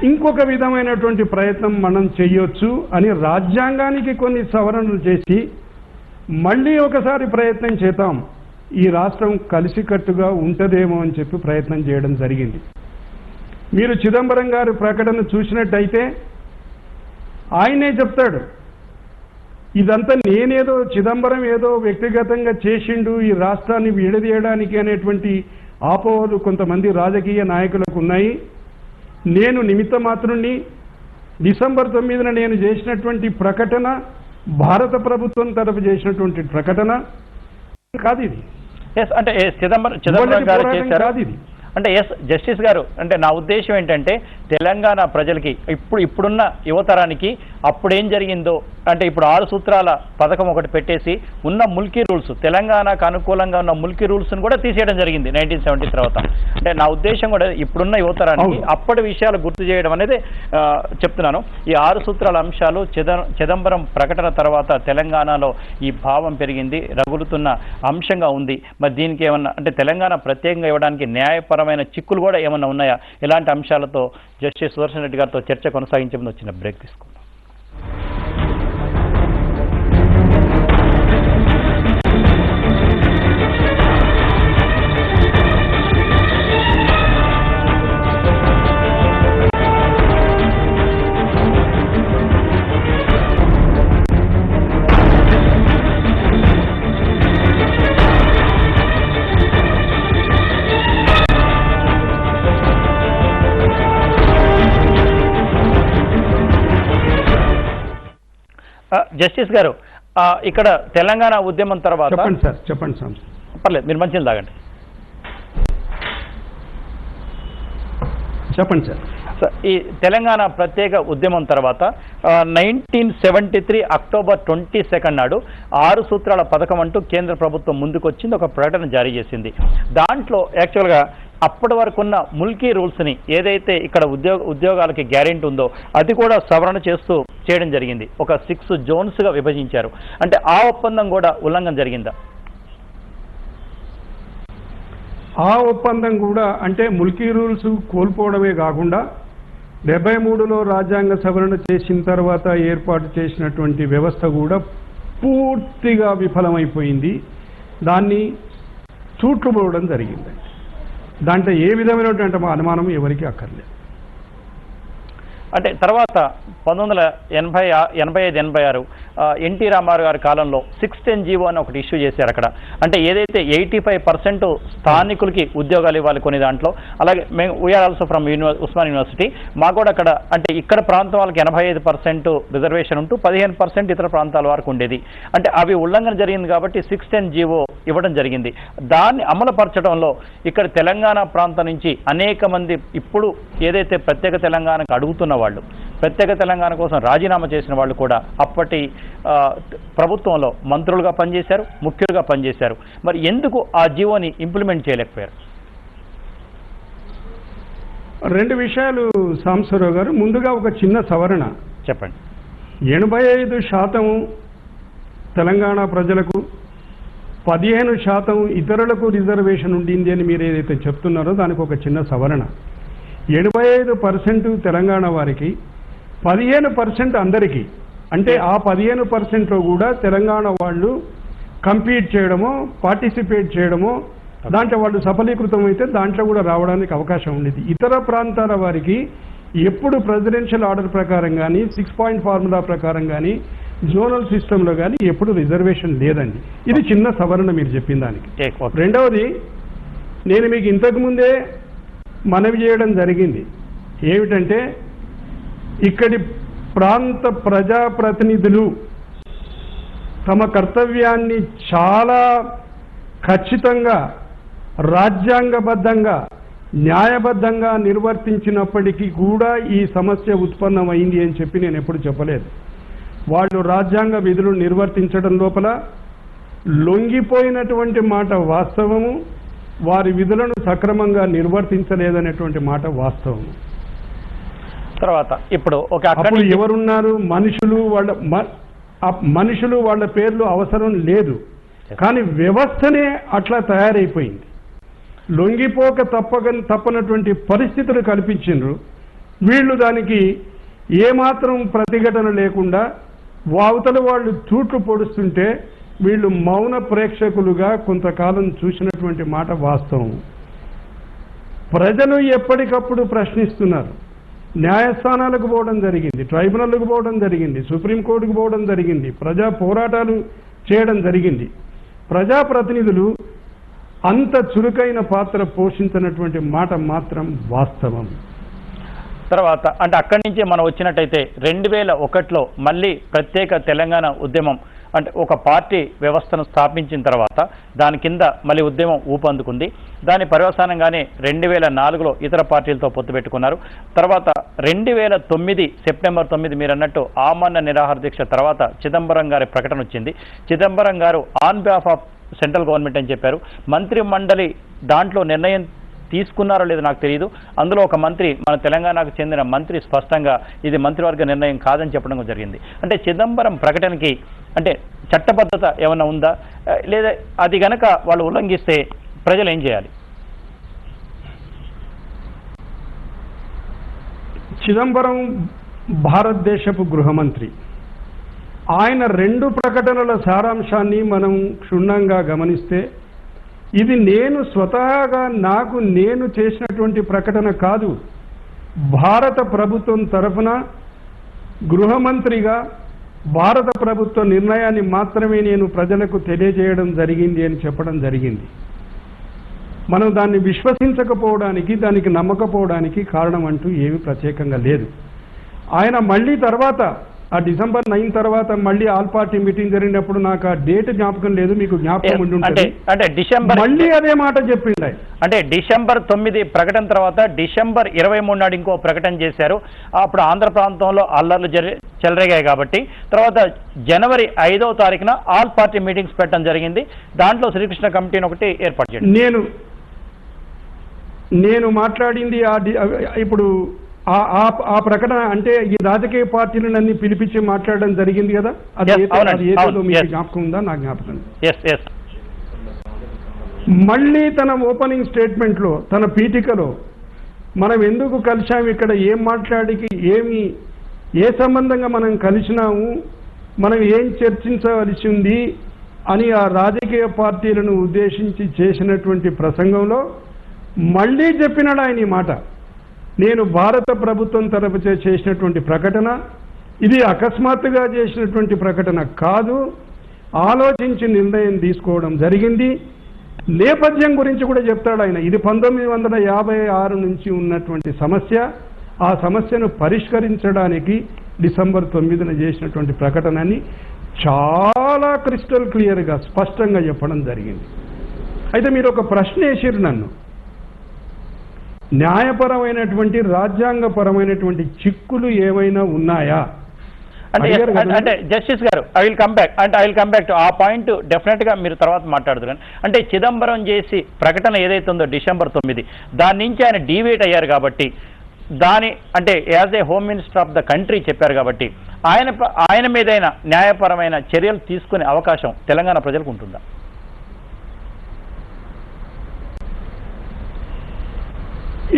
ఇంకొక విధమైనటువంటి ప్రయత్నం మనం చేయొచ్చు అని రాజ్యాంగానికి కొన్ని సవరణలు చేసి మళ్ళీ ఒకసారి ప్రయత్నం చేద్దాం, ఈ రాష్ట్రం కలిసికట్టుగా ఉంటుందేమో అని చెప్పి ప్రయత్నం చేయడం జరిగింది. మీరు చిదంబరం గారి ప్రకటన చూసినట్టయితే ఆయనే చెప్తాడు, ఇదంతా నేనేదో చిదంబరం ఏదో వ్యక్తిగతంగా చేసిండు ఈ రాష్ట్రాన్ని విడదీయడానికి అనేటువంటి ఆపోహలు కొంతమంది రాజకీయ నాయకులకు ఉన్నాయి. నేను నిమిత్త మాత్రుణ్ణి. డిసెంబర్ 9న నేను చేసినటువంటి ప్రకటన భారత ప్రభుత్వం తరపు చేసినటువంటి ప్రకటన కాదు ఇది. అంటే చిదంబరం గారు చేశారు కాదు ఇది. అంటే జస్టిస్ గారు, అంటే నా ఉద్దేశం ఏంటంటే తెలంగాణ ప్రజలకి ఇప్పుడున్న యువతరానికి అప్పుడేం జరిగిందో అంటే ఇప్పుడు 6 సూత్రాల పథకం ఒకటి పెట్టేసి ఉన్న ముల్కీ రూల్స్ తెలంగాణకు అనుకూలంగా ఉన్న ముల్కీ రూల్స్ను కూడా తీసేయడం జరిగింది 1970 తర్వాత. అంటే నా ఉద్దేశం కూడా ఇప్పుడున్న యువతరానికి అప్పటి విషయాలు గుర్తు చేయడం అనేది చెప్తున్నాను. ఈ 6 సూత్రాల అంశాలు చిదంబరం ప్రకటన తర్వాత తెలంగాణలో ఈ భావం పెరిగింది, రగులుతున్న అంశంగా ఉంది. మరి దీనికి ఏమన్నా అంటే తెలంగాణ ప్రత్యేకంగా ఇవ్వడానికి న్యాయపరమైన చిక్కులు కూడా ఏమన్నా ఉన్నాయా? ఇలాంటి అంశాలతో జస్టిస్ సుదర్శన్ రెడ్డి గారితో చర్చ కొనసాగించే ముందు వచ్చిన బ్రేక్ తీసుకుందాం. జస్టిస్ గారు, ఇక్కడ తెలంగాణ ఉద్యమం తర్వాత చెప్పండి సార్. పర్లేదు, మీరు మంచిగా తాగండి. చెప్పండి సార్. ఈ తెలంగాణ ప్రత్యేక ఉద్యమం తర్వాత 1973 అక్టోబర్ 22 నాడు 6 సూత్రాల పథకం అంటూ కేంద్ర ప్రభుత్వం ముందుకొచ్చింది, ఒక ప్రకటన జారీ చేసింది. దాంట్లో యాక్చువల్గా అప్పటి వరకు ఉన్న ముల్కీ రూల్స్ని ఏదైతే ఇక్కడ ఉద్యోగాలకి గ్యారెంటీ ఉందో అది కూడా సవరణ చేయడం జరిగింది. ఒక 6 జోన్స్గా విభజించారు. అంటే ఆ ఒప్పందం కూడా ఉల్లంఘన జరిగిందా? ఆ ఒప్పందం కూడా అంటే ముల్కీ రూల్స్ కోల్పోవడమే కాకుండా 73లో రాజ్యాంగ సవరణ చేసిన తర్వాత ఏర్పాటు చేసినటువంటి వ్యవస్థ కూడా పూర్తిగా విఫలమైపోయింది. దాన్ని చూట్లుపోవడం జరిగింది. దాంట్లో ఏ విధమైనటువంటి అనుమానం ఎవరికి అక్కర్లేదు. అంటే తర్వాత 1985-86 ఎన్టీ రామారావు గారి కాలంలో 610 జీవో అని ఒకటి ఇష్యూ చేశారు అక్కడ. అంటే ఏదైతే 85% స్థానికులకి ఉద్యోగాలు ఇవ్వాలి కొన్ని దాంట్లో, అలాగే మేము we are also from Osman university, మాకు కూడా అక్కడ అంటే ఇక్కడ ప్రాంతం వాళ్ళకి 85% రిజర్వేషన్ ఉంటూ 15% ఇతర ప్రాంతాల వరకు ఉండేది. అంటే అవి ఉల్లంఘన జరిగింది కాబట్టి 610 జీవో ఇవ్వడం జరిగింది. దాన్ని అమలుపరచడంలో ఇక్కడ తెలంగాణ ప్రాంతం నుంచి అనేక మంది ఇప్పుడు ఏదైతే ప్రత్యేక తెలంగాణకు అడుగుతున్న వాళ్ళు, ప్రత్యేక తెలంగాణ కోసం రాజీనామా చేసిన వాళ్ళు కూడా అప్పటి ప్రభుత్వంలో మంత్రులుగా పనిచేశారు, ముఖ్యులుగా పనిచేశారు. మరి ఎందుకు ఆ జీవోని ఇంప్లిమెంట్ చేయలేకపోయారు? 2 విషయాలు సాంబశివరావు గారు. ముందుగా ఒక చిన్న సవరణ చెప్పండి. 85% తెలంగాణ ప్రజలకు, 15% ఇతరులకు రిజర్వేషన్ ఉండింది అని మీరు ఏదైతే చెప్తున్నారో దానికి ఒక చిన్న సవరణ. 85% తెలంగాణ వారికి, 15% అందరికీ. అంటే ఆ 15%లో కూడా తెలంగాణ వాళ్ళు కంపీట్ చేయడమో, పార్టిసిపేట్ చేయడమో, దాంట్లో వాళ్ళు సఫలీకృతం అయితే దాంట్లో కూడా రావడానికి అవకాశం ఉండేది. ఇతర ప్రాంతాల వారికి ఎప్పుడు ప్రెసిడెన్షియల్ ఆర్డర్ ప్రకారం కానీ 6 పాయింట్ ఫార్ములా ప్రకారం కానీ జోనల్ సిస్టంలో కానీ ఎప్పుడు రిజర్వేషన్ లేదండి. ఇది చిన్న సవరణ మీరు చెప్పిన దానికి. రెండవది, నేను మీకు ఇంతకుముందే మనవి చేయడం జరిగింది ఏమిటంటే, ఇక్కడి ప్రాంత ప్రజాప్రతినిధులు తమ కర్తవ్యాన్ని చాలా ఖచ్చితంగా రాజ్యాంగబద్ధంగా న్యాయబద్ధంగా నిర్వర్తించినప్పటికీ కూడా ఈ సమస్య ఉత్పన్నమైంది అని చెప్పి నేను ఎప్పుడు చెప్పలేదు. వాళ్ళు రాజ్యాంగ విధులు నిర్వర్తించడం లోపల లొంగిపోయినటువంటి మాట వాస్తవము, వారి విధులను సక్రమంగా నిర్వర్తించలేదనేటువంటి మాట వాస్తవము. తర్వాత ఇప్పుడు అప్పుడు ఎవరున్నారు? మనుషులు వాళ్ళ పేర్లు అవసరం లేదు, కానీ వ్యవస్థనే అట్లా తయారైపోయింది. లొంగిపోక తప్పనటువంటి పరిస్థితులు కల్పించిండ్రు. వీళ్ళు దానికి ఏమాత్రం ప్రతిఘటన లేకుండా అవతల వాళ్ళు తూట్లు పొడుస్తుంటే వీళ్ళు మౌన ప్రేక్షకులుగా కొంతకాలం చూసినటువంటి మాట వాస్తవం. ప్రజలు ఎప్పటికప్పుడు ప్రశ్నిస్తున్నారు. న్యాయస్థానాలకు పోవడం జరిగింది, ట్రైబ్యునల్కు పోవడం జరిగింది, సుప్రీంకోర్టుకు పోవడం జరిగింది, ప్రజా పోరాటాలు చేయడం జరిగింది. ప్రజాప్రతినిధులు అంత చురుకైన పాత్ర పోషించినటువంటి మాట మాత్రం వాస్తవం. తర్వాత అంటే అక్కడి నుంచి మనం వచ్చినట్టయితే 2001లో మళ్ళీ ప్రత్యేక తెలంగాణ ఉద్యమం అంటే ఒక పార్టీ వ్యవస్థను స్థాపించిన తర్వాత దాని కింద మళ్ళీ ఉద్యమం ఊపందుకుంది. దాని పర్యవసానంగానే 2004లో ఇతర పార్టీలతో పొత్తు పెట్టుకున్నారు. తర్వాత 2009 సెప్టెంబర్ 9 మీరు అన్నట్టు ఆమరణ నిరాహార దీక్ష తర్వాత చిదంబరం గారి ప్రకటన వచ్చింది. చిదంబరం గారు on behalf of central government అని చెప్పారు. మంత్రి మండలి దాంట్లో నిర్ణయం తీసుకున్నారో లేదో నాకు తెలియదు. అందులో ఒక మంత్రి, మన తెలంగాణకు చెందిన మంత్రి స్పష్టంగా ఇది మంత్రివర్గ నిర్ణయం కాదని చెప్పడం జరిగింది. అంటే చిదంబరం ప్రకటనకి అంటే చట్టబద్ధత ఏమైనా ఉందా, లేదా అది గనక వాళ్ళు ఉల్లంఘిస్తే ప్రజలు ఏం చేయాలి? చిదంబరం భారతదేశపు గృహమంత్రి. ఆయన 2 ప్రకటనల సారాంశాన్ని మనం క్షుణ్ణంగా గమనిస్తే, ఇది నేను స్వతహాగా నేను చేసినటువంటి ప్రకటన కాదు. భారత ప్రభుత్వం తరఫున గృహమంత్రిగా భారత ప్రభుత్వ నిర్ణయాన్ని మాత్రమే నేను ప్రజలకు తెలియజేయడం జరిగింది అని చెప్పడం జరిగింది. మనం దాన్ని విశ్వసించకపోవడానికి, దానికి నమ్మకపోవడానికి కారణం అంటూ ఏమీ ప్రత్యేకంగా లేదు. ఆయన మళ్ళీ తర్వాత ఆ డిసెంబర్ 9 తర్వాత మళ్ళీ ఆల్ పార్టీ మీటింగ్ జరిగినప్పుడు నాకు ఆ డేట్ జ్ఞాపకం లేదు, మీకు జ్ఞాపకం ఉండి అంటే డిసెంబర్ మళ్ళీ అదే మాట చెప్పిండు. అంటే డిసెంబర్ 9 ప్రకటన తర్వాత డిసెంబర్ 23 నాడు ఇంకో ప్రకటన చేశారు. అప్పుడు ఆంధ్ర ప్రాంతంలో అల్లర్లు చెలరేగాయి కాబట్టి తర్వాత జనవరి 5వ తారీఖున ఆల్ పార్టీ మీటింగ్స్ పెట్టడం జరిగింది. దాంట్లో శ్రీకృష్ణ కమిటీని ఒకటి ఏర్పాటు చేయడం. నేను మాట్లాడింది ఇప్పుడు ఆ ప్రకటన అంటే ఈ రాజకీయ పార్టీలన్నీ పిలిపించి మాట్లాడడం జరిగింది కదా, అది ఏదో మీకు జ్ఞాపకం ఉందా? నాకు జ్ఞాపకం. మళ్ళీ తన ఓపెనింగ్ స్టేట్మెంట్లో, తన పీఠికలో మనం ఎందుకు కలిసాము, ఇక్కడ ఏం మాట్లాడికి ఏ సంబంధంగా మనం కలిసినాము, మనం ఏం చర్చించవలసి ఉంది అని ఆ రాజకీయ పార్టీలను ఉద్దేశించి చేసినటువంటి ప్రసంగంలో మళ్ళీ చెప్పినాడు ఆయన ఈ మాట. నేను భారత ప్రభుత్వం తరఫు చేసినటువంటి ప్రకటన ఇది అకస్మాత్తుగా చేసినటువంటి ప్రకటన కాదు, ఆలోచించి నిర్ణయం తీసుకోవడం జరిగింది. నేపథ్యం గురించి కూడా చెప్తాడు ఆయన. ఇది 1956 నుంచి ఉన్నటువంటి సమస్య. ఆ సమస్యను పరిష్కరించడానికి డిసెంబర్ 9న చేసినటువంటి ప్రకటనని చాలా క్రిస్టల్ క్లియర్గా స్పష్టంగా చెప్పడం జరిగింది. అయితే మీరు ఒక ప్రశ్న వేసిరు నన్ను, న్యాయపరమైనటువంటి రాజ్యాంగపరమైనటువంటి చిక్కులు ఏమైనా ఉన్నాయా అంటే జస్టిస్ గారు, I will come back to ఆ పాయింట్. డెఫినెట్ గా మీరు తర్వాత మాట్లాడుతున్నారు. అంటే చిదంబరం చేసి ప్రకటన ఏదైతే ఉందో డిసెంబర్ 9 దాని నుంచి ఆయన డీవియేట్ అయ్యారు కాబట్టి, దాని అంటే as a home minister of the country చెప్పారు కాబట్టి ఆయన మీదైన న్యాయపరమైన చర్యలు తీసుకునే అవకాశం తెలంగాణ ప్రజలకు ఉంటుందా?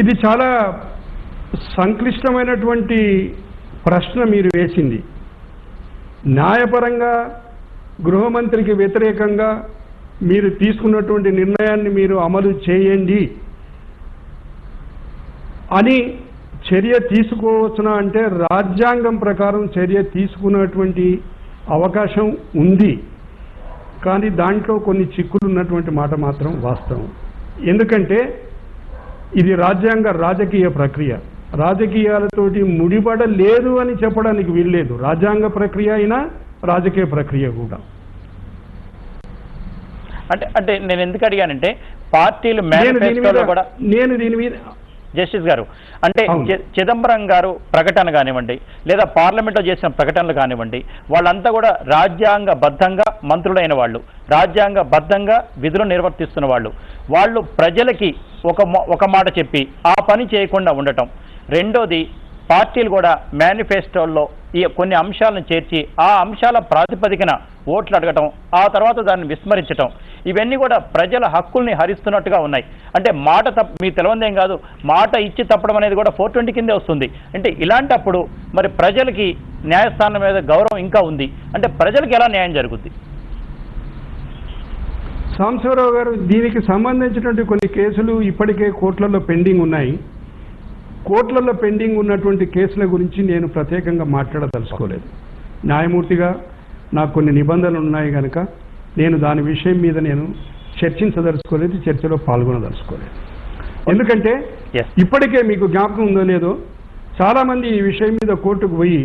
ఇది చాలా సంక్లిష్టమైనటువంటి ప్రశ్న మీరు వేసింది. న్యాయపరంగా గృహమంత్రికి వ్యతిరేకంగా మీరు తీసుకున్నటువంటి నిర్ణయాన్ని మీరు అమలు చేయండి అని చర్య తీసుకోవచ్చునా అంటే రాజ్యాంగం ప్రకారం చర్య తీసుకున్నటువంటి అవకాశం ఉంది. కానీ దాంట్లో కొన్ని చిక్కులు ఉన్నటువంటి మాట మాత్రం వాస్తవం. ఎందుకంటే ఇది రాజకీయ ప్రక్రియ. రాజకీయాలతోటి ముడిపడలేదు అని చెప్పడానికి వీల్లేదు. రాజ్యాంగ ప్రక్రియ అయినా రాజకీయ ప్రక్రియ కూడా. అంటే నేను ఎందుకు అడిగానంటే పార్టీలు మేనిఫెస్టోలో కూడా నేను దీని మీద జస్టిస్ గారు అంటే చిదంబరం గారు ప్రకటన కానివ్వండి లేదా పార్లమెంట్లో చేసిన ప్రకటనలు కానివ్వండి, వాళ్ళంతా కూడా రాజ్యాంగబద్ధంగా మంత్రులైన వాళ్ళు, రాజ్యాంగబద్ధంగా విధులు నిర్వర్తిస్తున్న వాళ్ళు ప్రజలకి ఒక మాట చెప్పి ఆ పని చేయకుండా ఉండటం. రెండోది పార్టీలు కూడా మేనిఫెస్టోల్లో ఈ కొన్ని అంశాలను చేర్చి ఆ అంశాల ప్రాతిపదికన ఓట్లు అడగటం, ఆ తర్వాత దాన్ని విస్మరించటం, ఇవన్నీ కూడా ప్రజల హక్కుల్ని హరిస్తున్నట్టుగా ఉన్నాయి. అంటే మాట మీ తెలవందేం కాదు, మాట ఇచ్చి తప్పడం అనేది కూడా 420 కిందే వస్తుంది. అంటే ఇలాంటప్పుడు మరి ప్రజలకి న్యాయస్థానం మీద గౌరవం ఇంకా ఉంది అంటే ప్రజలకు ఎలా న్యాయం జరుగుద్ది? సాంబశివరావు గారు, దీనికి సంబంధించినటువంటి కొన్ని కేసులు ఇప్పటికే కోర్టులలో పెండింగ్ ఉన్నాయి. కోర్టులలో పెండింగ్ ఉన్నటువంటి కేసుల గురించి నేను ప్రత్యేకంగా మాట్లాడదలుచుకోలేదు. న్యాయమూర్తిగా నాకు కొన్ని నిబంధనలు ఉన్నాయి కనుక నేను దాని విషయం మీద నేను చర్చించదలుచుకోలేదు, చర్చలో పాల్గొనదలుచుకోలేదు. ఎందుకంటే ఇప్పటికే మీకు జ్ఞాపకం ఉందో లేదో చాలామంది ఈ విషయం మీద కోర్టుకు పోయి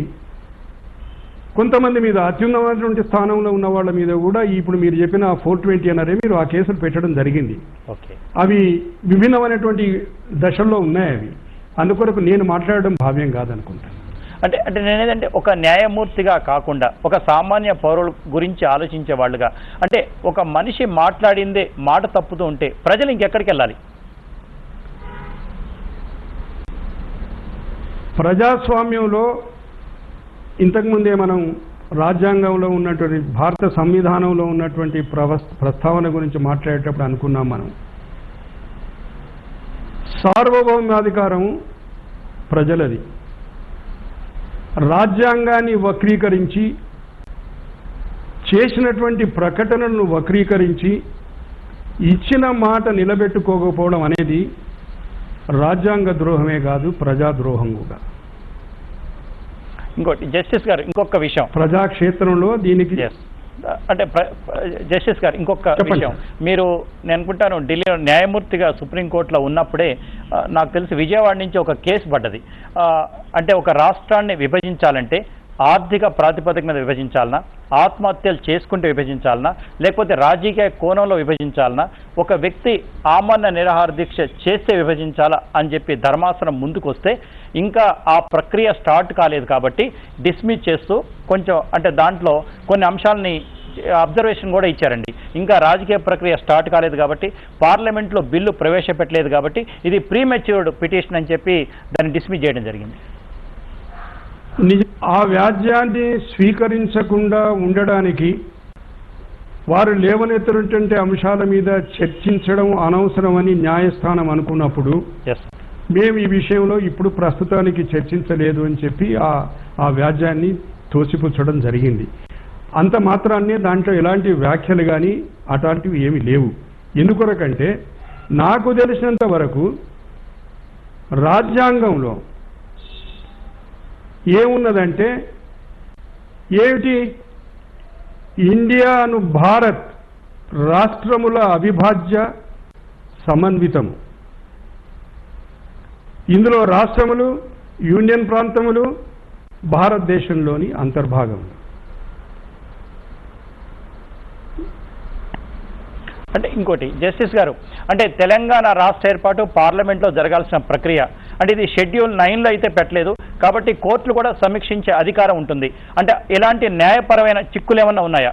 కొంతమంది మీద అత్యున్నతమైనటువంటి స్థానంలో ఉన్న వాళ్ళ మీద కూడా ఇప్పుడు మీరు చెప్పిన 420 అన్నారే మీరు ఆ కేసులు పెట్టడం జరిగింది. అవి విభిన్నమైనటువంటి దశల్లో ఉన్నాయి. అవి అందుకొరకు నేను మాట్లాడడం భావ్యం కాదనుకుంటాను. అంటే నేనేదంటే ఒక న్యాయమూర్తిగా కాకుండా ఒక సామాన్య పౌరుల గురించి ఆలోచించే వాళ్ళుగా, అంటే ఒక మనిషి మాట్లాడిందే మాట తప్పుతూ ఉంటే ప్రజలు ఇంకెక్కడికి వెళ్ళాలి? ప్రజాస్వామ్యంలో ఇంతకుముందే మనం రాజ్యాంగంలో ఉన్నటువంటి భారత సంవిధానంలో ఉన్నటువంటి ప్రస్తావన గురించి మాట్లాడేటప్పుడు అనుకున్నాం మనం. సార్వభౌమాధికారం ప్రజలది. రాజ్యాంగాన్ని వక్రీకరించి చేసినటువంటి ప్రకటనలను వక్రీకరించి ఇచ్చిన మాట నిలబెట్టుకోకపోవడం అనేది రాజ్యాంగ ద్రోహమే కాదు, ప్రజాద్రోహం కూడా. ఇంకోటి జస్టిస్ గారు, ఇంకొక విషయం ప్రజాక్షేత్రంలో దీనికి అంటే జస్టిస్ గారు ఇంకొక విషయం, మీరు నేను అనుకుంటాను ఢిల్లీలో న్యాయమూర్తిగా సుప్రీంకోర్టులో ఉన్నప్పుడే నాకు తెలిసి విజయవాడ నుంచి ఒక కేసు పడ్డది. అంటే ఒక రాష్ట్రాన్ని విభజించాలంటే ఆర్థిక ప్రాతిపదిక మీద విభజించాలనా, ఆత్మహత్యలు చేసుకుంటూ విభజించాలనా, లేకపోతే రాజకీయ కోణంలో విభజించాలనా, ఒక వ్యక్తి ఆమరణ నిరాహార దీక్ష చేస్తే విభజించాలా అని చెప్పి ధర్మాసనం ముందుకు వస్తే ఇంకా ఆ ప్రక్రియ స్టార్ట్ కాలేదు కాబట్టి డిస్మిస్ చేస్తూ కొంచెం అంటే దాంట్లో కొన్ని అంశాలని అబ్జర్వేషన్ కూడా ఇచ్చారండి. ఇంకా రాజకీయ ప్రక్రియ స్టార్ట్ కాలేదు కాబట్టి పార్లమెంట్లో బిల్లు ప్రవేశపెట్టలేదు కాబట్టి ఇది ప్రీమెచ్యూర్డ్ పిటిషన్ అని చెప్పి దాన్ని డిస్మిస్ చేయడం జరిగింది. ఆ వ్యాజ్యాన్ని స్వీకరించకుండా ఉండడానికి వారు లేవనెత్తున్నటువంటి అంశాల మీద చర్చించడం అనవసరమని న్యాయస్థానం అనుకున్నప్పుడు మేము ఈ విషయంలో ఇప్పుడు ప్రస్తుతానికి చర్చించలేదు అని చెప్పి ఆ వ్యాజ్యాన్ని తోసిపుచ్చడం జరిగింది. అంత మాత్రాన్నే దాంట్లో ఎలాంటి వ్యాఖ్యలు కానీ అట్లాంటివి ఏమీ లేవు. ఎందుకొరకంటే నాకు తెలిసినంత వరకు రాజ్యాంగంలో ఏమున్నదంటే ఏమిటి, ఇండియాను భారత్ రాష్ట్రముల అవిభాజ్య సమన్వితము. ఇందులో రాష్ట్రములు, యూనియన్ ప్రాంతములు భారతదేశంలోని అంతర్భాగం. అంటే ఇంకోటి జస్టిస్ గారు, అంటే తెలంగాణ రాష్ట్ర ఏర్పాటు పార్లమెంట్లో జరగాల్సిన ప్రక్రియ, అంటే ఇది షెడ్యూల్ 9లో అయితే పెట్టలేదు కాబట్టి కోర్టులు కూడా సమీక్షించే అధికారం ఉంటుంది. అంటే ఎలాంటి న్యాయపరమైన చిక్కులు ఏమన్నా ఉన్నాయా?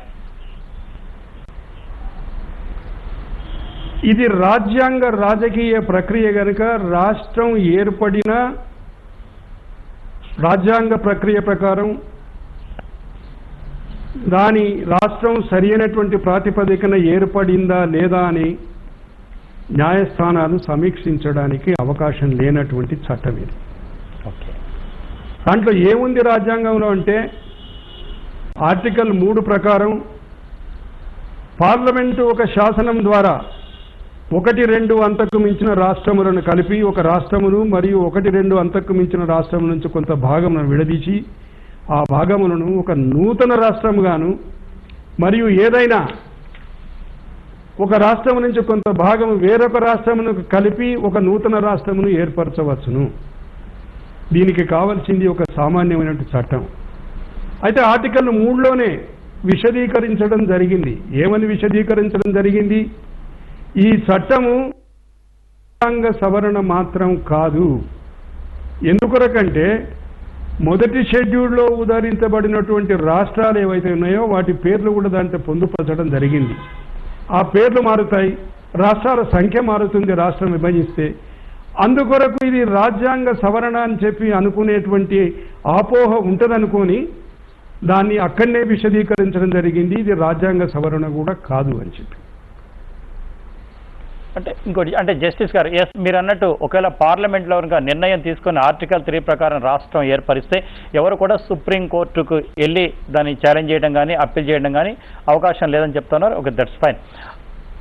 ఇది రాజకీయ ప్రక్రియ కనుక రాష్ట్రం ఏర్పడిన రాజ్యాంగ ప్రక్రియ ప్రకారం దాని రాష్ట్రం సరైనటువంటి ప్రాతిపదికన ఏర్పడిందా లేదా అని న్యాయస్థానాలు సమీక్షించడానికి అవకాశం లేనటువంటి చట్టం ఇది. దాంట్లో ఏముంది రాజ్యాంగంలో అంటే ఆర్టికల్ 3 ప్రకారం పార్లమెంటు ఒక శాసనం ద్వారా 1-2 అంతకు మించిన రాష్ట్రములను కలిపి ఒక రాష్ట్రమును మరియు 1-2 అంతకు మించిన రాష్ట్రం నుంచి కొంత భాగములను విడదీసి ఆ భాగములను ఒక నూతన రాష్ట్రముగాను మరియు ఏదైనా ఒక రాష్ట్రము నుంచి కొంత భాగము వేరొక రాష్ట్రమును కలిపి ఒక నూతన రాష్ట్రమును ఏర్పరచవచ్చును. దీనికి కావలసింది ఒక సామాన్యమైన చట్టం. అయితే ఆర్టికల్ 3లోనే విశదీకరించడం జరిగింది. ఏమని విశదీకరించడం జరిగింది? ఈ చట్టము రాజ్యాంగ సవరణ మాత్రం కాదు. ఎందుకొరకంటే మొదటి షెడ్యూల్లో ఉదహరించబడినటువంటి రాష్ట్రాలు ఏవైతే ఉన్నాయో వాటి పేర్లు కూడా దాంట్లో పొందుపరచడం జరిగింది. ఆ పేర్లు మారుతాయి, రాష్ట్రాల సంఖ్య మారుతుంది రాష్ట్రం విభజిస్తే. అందుకొరకు ఇది రాజ్యాంగ సవరణ అని చెప్పి అనుకునేటువంటి ఆపోహ ఉంటుందనుకొని దాన్ని అక్కడనే విశదీకరించడం జరిగింది. ఇది రాజ్యాంగ సవరణ కూడా కాదు అని చెప్పి. అంటే ఇంకోటి అంటే జస్టిస్ గారు, ఎస్ మీరు అన్నట్టు ఒకవేళ పార్లమెంట్లో కనుక నిర్ణయం తీసుకొని ఆర్టికల్ 3 ప్రకారం రాష్ట్రం ఏర్పరిస్తే ఎవరు కూడా సుప్రీంకోర్టుకు వెళ్ళి దాన్ని ఛాలెంజ్ చేయడం కానీ అప్పీల్ చేయడం కానీ అవకాశం లేదని చెప్తున్నారు. Okay, that's fine.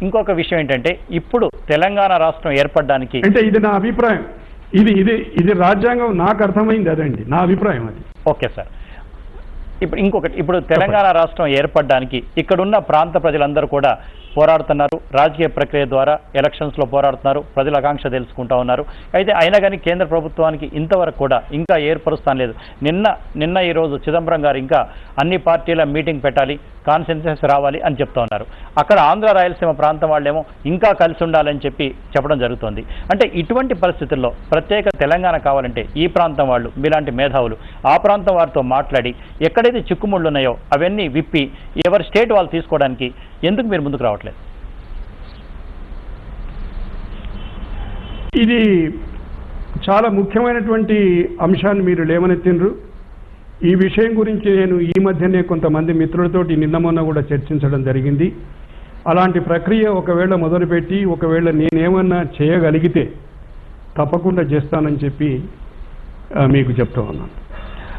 ఇంకొక విషయం ఏంటంటే ఇప్పుడు తెలంగాణ రాష్ట్రం ఏర్పడడానికి అంటే ఇది నా అభిప్రాయం. ఇది ఇది ఇది రాజ్యాంగం నాకు అర్థమైంది అదండి నా అభిప్రాయం అది. Okay sir. ఇప్పుడు తెలంగాణ రాష్ట్రం ఏర్పడడానికి ఇక్కడున్న ప్రాంత ప్రజలందరూ కూడా పోరాడుతున్నారు. రాజకీయ ప్రక్రియ ద్వారా ఎలక్షన్స్లో పోరాడుతున్నారు. ప్రజల ఆకాంక్ష తెలుసుకుంటా ఉన్నారు. అయితే అయినా కానీ కేంద్ర ప్రభుత్వానికి ఇంతవరకు కూడా ఇంకా ఏర్పరుస్తాను లేదు. నిన్న ఈరోజు చిదంబరం గారు ఇంకా అన్ని పార్టీల మీటింగ్ పెట్టాలి, కాన్సెన్సస్ రావాలి అని చెప్తా ఉన్నారు. అక్కడ ఆంధ్ర రాయలసీమ ప్రాంతం వాళ్ళేమో ఇంకా కలిసి ఉండాలని చెప్పడం జరుగుతుంది. అంటే ఇటువంటి పరిస్థితుల్లో ప్రత్యేక తెలంగాణ కావాలంటే ఈ ప్రాంతం వాళ్ళు మీలాంటి మేధావులు ఆ ప్రాంతం వారితో మాట్లాడి ఎక్కడైతే చిక్కుముళ్ళు ఉన్నాయో అవన్నీ విప్పి ఎవరి స్టేట్ వాళ్ళు తీసుకోవడానికి ఎందుకు మీరు ముందుకు రావట్లేదు? ఇది చాలా ముఖ్యమైనటువంటి అంశాన్ని మీరు లేవనెత్తిండ్రు. ఈ విషయం గురించి నేను ఈ మధ్యనే కొంతమంది మిత్రులతోటి నిన్న మొన్న కూడా చర్చించడం జరిగింది. అలాంటి ప్రక్రియ ఒకవేళ మొదలుపెట్టి ఒకవేళ నేనేమన్నా చేయగలిగితే తప్పకుండా చేస్తానని చెప్పి మీకు చెప్తా ఉన్నాను.